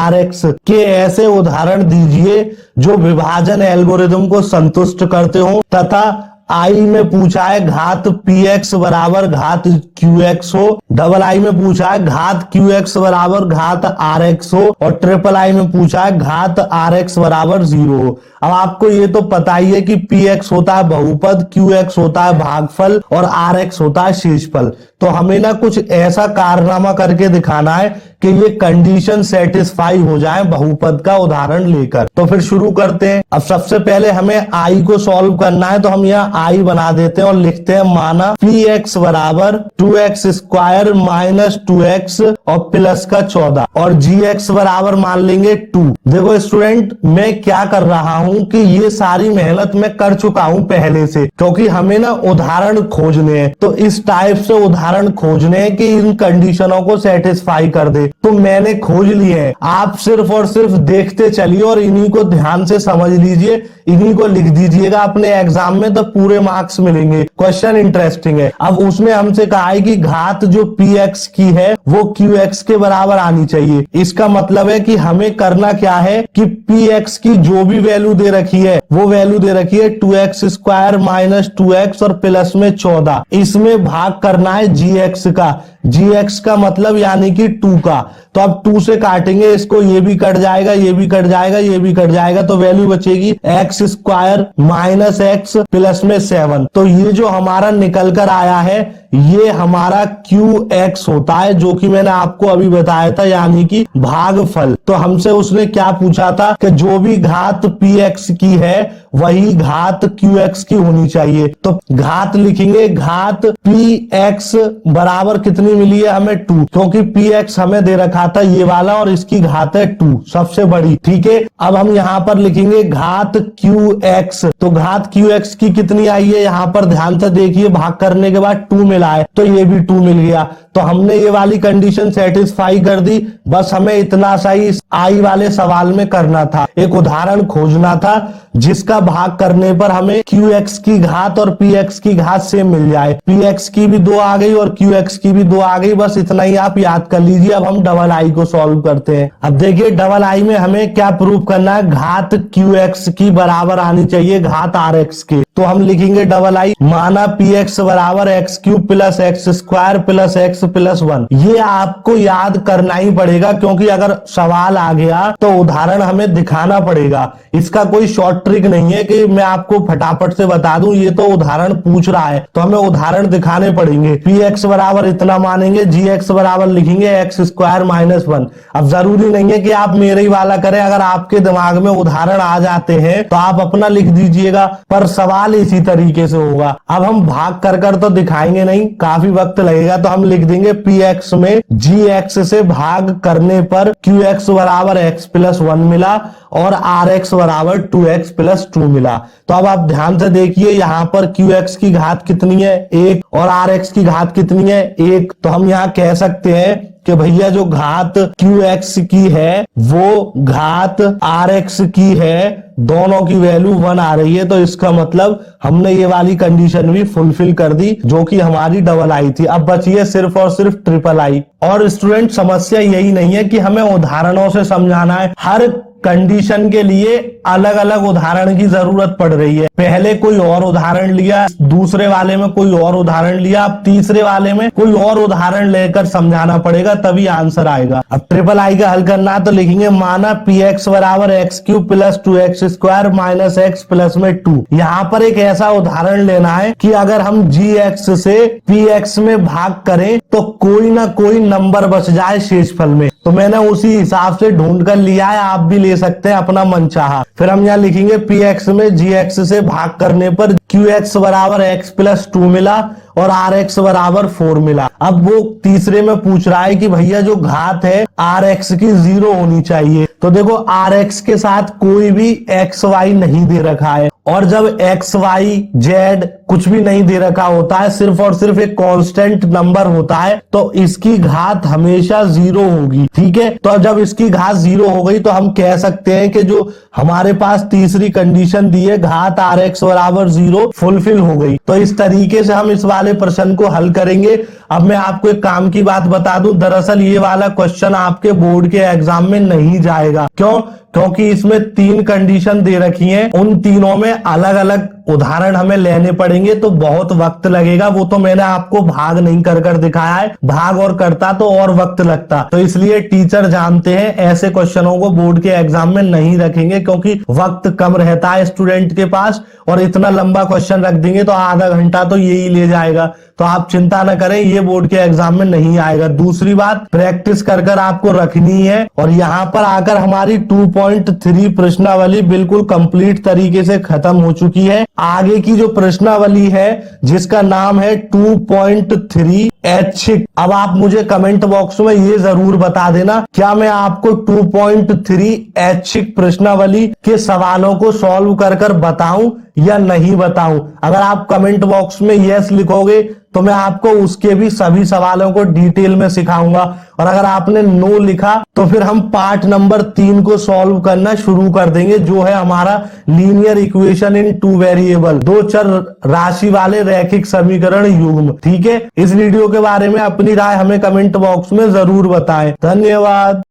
rx के ऐसे उदाहरण दीजिए जो विभाजन एल्गोरिथम को संतुष्ट करते हो तथा आई में पूछा है घात px बराबर घात qx हो, डबल आई में पूछा है घात qx बराबर घात rx हो और ट्रिपल आई में पूछा है घात rx बराबर 0 हो। अब आपको ये तो पता ही है कि px होता है बहुपद, qx होता है भागफल और rx होता है शेषफल। तो हमें ना कुछ ऐसा कारनामा करके दिखाना है कि ये कंडीशन सेटिस्फाई हो जाए बहुपद का उदाहरण लेकर। तो फिर शुरू करते हैं। अब सबसे पहले हमें आई को सॉल्व करना है, तो हम यहाँ आई बना देते हैं और लिखते हैं माना px बराबर 2x स्क्वायर माइनस 2x और प्लस का 14 और gx बराबर मान लेंगे 2। देखो स्टूडेंट, मैं क्या कर रहा हूं कि ये सारी मेहनत मैं कर चुका हूं पहले से, क्योंकि हमें ना उदाहरण खोजने हैं। तो इस टाइप से उदाहरण खोजने हैं कि इन कंडीशनों को सेटिस्फाई कर दे, तो मैंने खोज लिए हैं। आप सिर्फ और सिर्फ देखते चलिए और इन्हीं को ध्यान से समझ लीजिए, इन्हीं को लिख दीजिएगा अपने एग्जाम में, तो पूरे मार्क्स मिलेंगे। क्वेश्चन इंटरेस्टिंग है। अब उसमें हमसे कहा है कि घात जो px की है वो qx के बराबर आनी चाहिए। इसका मतलब है कि हमें करना क्या है कि px की जो भी वैल्यू दे रखी है वो वैल्यू दे रखी है 2x स्क्वायर माइनस 2x और प्लस में 14। इसमें भाग करना है gx का, gx का मतलब यानी कि 2 का। तो अब 2 से काटेंगे इसको, ये भी कट जाएगा, ये भी कट जाएगा, ये भी कट जाएगा, तो वैल्यू बचेगी x square minus x plus में 7। तो ये जो हमारा निकल कर आया है ये हमारा qx होता है, जो कि मैंने आपको अभी बताया था, यानी कि भागफल। तो हमसे उसने क्या पूछा था कि जो भी घात px की है वही घात qx की होनी चाहिए। तो घात लिखेंगे, घात px बराबर कितनी मिली है हमें 2, क्योंकि px हमें दे रखा था ये वाला और इसकी घात है 2 सबसे बड़ी। ठीक है, अब हम यहां पर लिखेंगे घात qx। तो घात qx की कितनी आई है, यहां पर ध्यान से देखिए, भाग करने के बाद 2 मिला है तो ये भी 2 मिल गया। तो हमने ये वाली कंडीशन सेटिस्फाई कर दी। बस हमें इतना सा ही आई वाले सवाल में करना था, एक उदाहरण खोजना था जिसका भाग करने पर हमें qx की घात और px की घात सेम मिल जाए। px की भी 2 आ गई और qx की भी 2 आ गई, बस इतना ही आप याद कर लीजिए। अब हम डबल आई को सॉल्व करते हैं। अब देखिए डबल आई में हमें क्या प्रूव करना है, घात qx की बराबर आनी चाहिए घात rx के। तो हम लिखेंगे डबल आई माना px बराबर x cube plus x square plus x plus 1। ये आपको याद करना ही पड़ेगा, क्योंकि अगर सवाल आ गया तो उदाहरण हमें दिखाना पड़ेगा। इसका कोई शॉर्ट ट्रिक नहीं है कि मैं आपको फटाफट से बता दूं, ये तो उदाहरण पूछ रहा है तो हमें उदाहरण दिखाने पड़ेंगे। px बराबर इतना मानेंगे, gx बराबर लिखेंगे एक्स स्क्वायर माइनस 1। अब जरूरी नहीं है कि आप मेरे ही वाला करें, अगर आपके दिमाग में उदाहरण आ जाते हैं तो आप अपना लिख दीजिएगा, पर सवाल इसी तरीके से होगा। अब हम भाग कर तो दिखाएंगे नहीं, काफी वक्त लगेगा, तो हम लिख देंगे px में gx से भाग करने पर qx बराबर x प्लस 1 मिला और rx बराबर 2x प्लस 2 मिला। तो अब आप ध्यान से देखिए, यहाँ पर qx की घात कितनी है 1 और rx की घात कितनी है 1। तो हम यहाँ कह सकते हैं कि भैया जो घात QX की है वो घात RX की है, दोनों की वैल्यू 1 आ रही है। तो इसका मतलब हमने ये वाली कंडीशन भी फुलफिल कर दी जो कि हमारी डबल आई थी। अब बची है सिर्फ और सिर्फ ट्रिपल आई। और स्टूडेंट समस्या यही नहीं है कि हमें उदाहरणों से समझाना है, हर कंडीशन के लिए अलग अलग उदाहरण की जरूरत पड़ रही है। पहले कोई और उदाहरण लिया, दूसरे वाले में कोई और उदाहरण लिया, अब तीसरे वाले में कोई और उदाहरण लेकर समझाना पड़ेगा, तभी आंसर आएगा। अब ट्रिपल आई का हल करना तो लिखेंगे माना px बराबर x³ plus 2x² minus x plus में 2। यहाँ पर एक ऐसा उदाहरण लेना है कि अगर हम gx से px में भाग करें तो कोई ना कोई नंबर बच जाए शेषफल में। तो मैंने उसी हिसाब से ढूंढ कर लिया है, आप भी ले सकते हैं अपना मनचाहा। फिर हम यहाँ लिखेंगे px में gx से भाग करने पर qx बराबर x प्लस 2 मिला और rx बराबर 4 मिला। अब वो तीसरे में पूछ रहा है कि भैया जो घात है rx की 0 होनी चाहिए। तो देखो rx के साथ कोई भी xy नहीं दे रखा है, और जब xy z कुछ भी नहीं दे रखा होता है, सिर्फ और सिर्फ एक कांस्टेंट नंबर होता है, तो इसकी घात हमेशा 0 होगी। ठीक है, तो जब इसकी घात 0 हो गई तो हम कह सकते हैं कि जो हमारे पास तीसरी कंडीशन दी है घात rx बराबर 0 फुलफिल हो गई। तो इस तरीके से हम इस वाले प्रश्न को हल करेंगे। अब मैं आपको एक काम की बात बता दूं, दरअसल ये वाला क्वेश्चन आपके बोर्ड के एग्जाम में नहीं जाएगा। क्यों? क्योंकि इसमें 3 कंडीशन दे रखी हैं, उन तीनों में अलग अलग उदाहरण हमें लेने पड़ेंगे, तो बहुत वक्त लगेगा। वो तो मैंने आपको भाग नहीं कर दिखाया है, भाग और करता तो और वक्त लगता। तो इसलिए टीचर जानते हैं ऐसे क्वेश्चनों को बोर्ड के एग्जाम में नहीं रखेंगे, क्योंकि वक्त कम रहता है स्टूडेंट के पास, और इतना लंबा क्वेश्चन रख देंगे तो आधा घंटा तो यही ले जाएगा। तो आप चिंता न करें, ये बोर्ड के एग्जाम में नहीं आएगा। दूसरी बात, प्रैक्टिस कर आपको रखनी है। और यहाँ पर आकर हमारी 2.3 प्रश्नावली बिल्कुल कंप्लीट तरीके से खत्म हो चुकी है। आगे की जो प्रश्नावली है जिसका नाम है 2.3 ऐच्छिक। अब आप मुझे कमेंट बॉक्स में ये जरूर बता देना, क्या मैं आपको 2.3 ऐच्छिक प्रश्नावली के सवालों को सॉल्व कर बताऊं या नहीं बताऊं। अगर आप कमेंट बॉक्स में यस लिखोगे तो मैं आपको उसके भी सभी सवालों को डिटेल में सिखाऊंगा, और अगर आपने नो लिखा तो फिर हम पार्ट नंबर 3 को सॉल्व करना शुरू कर देंगे, जो है हमारा लीनियर इक्वेशन इन 2 वेरिएबल, 2 चर राशि वाले रैखिक समीकरण युग्म। ठीक है, इस वीडियो के बारे में अपनी राय हमें कमेंट बॉक्स में जरूर बताएं। धन्यवाद।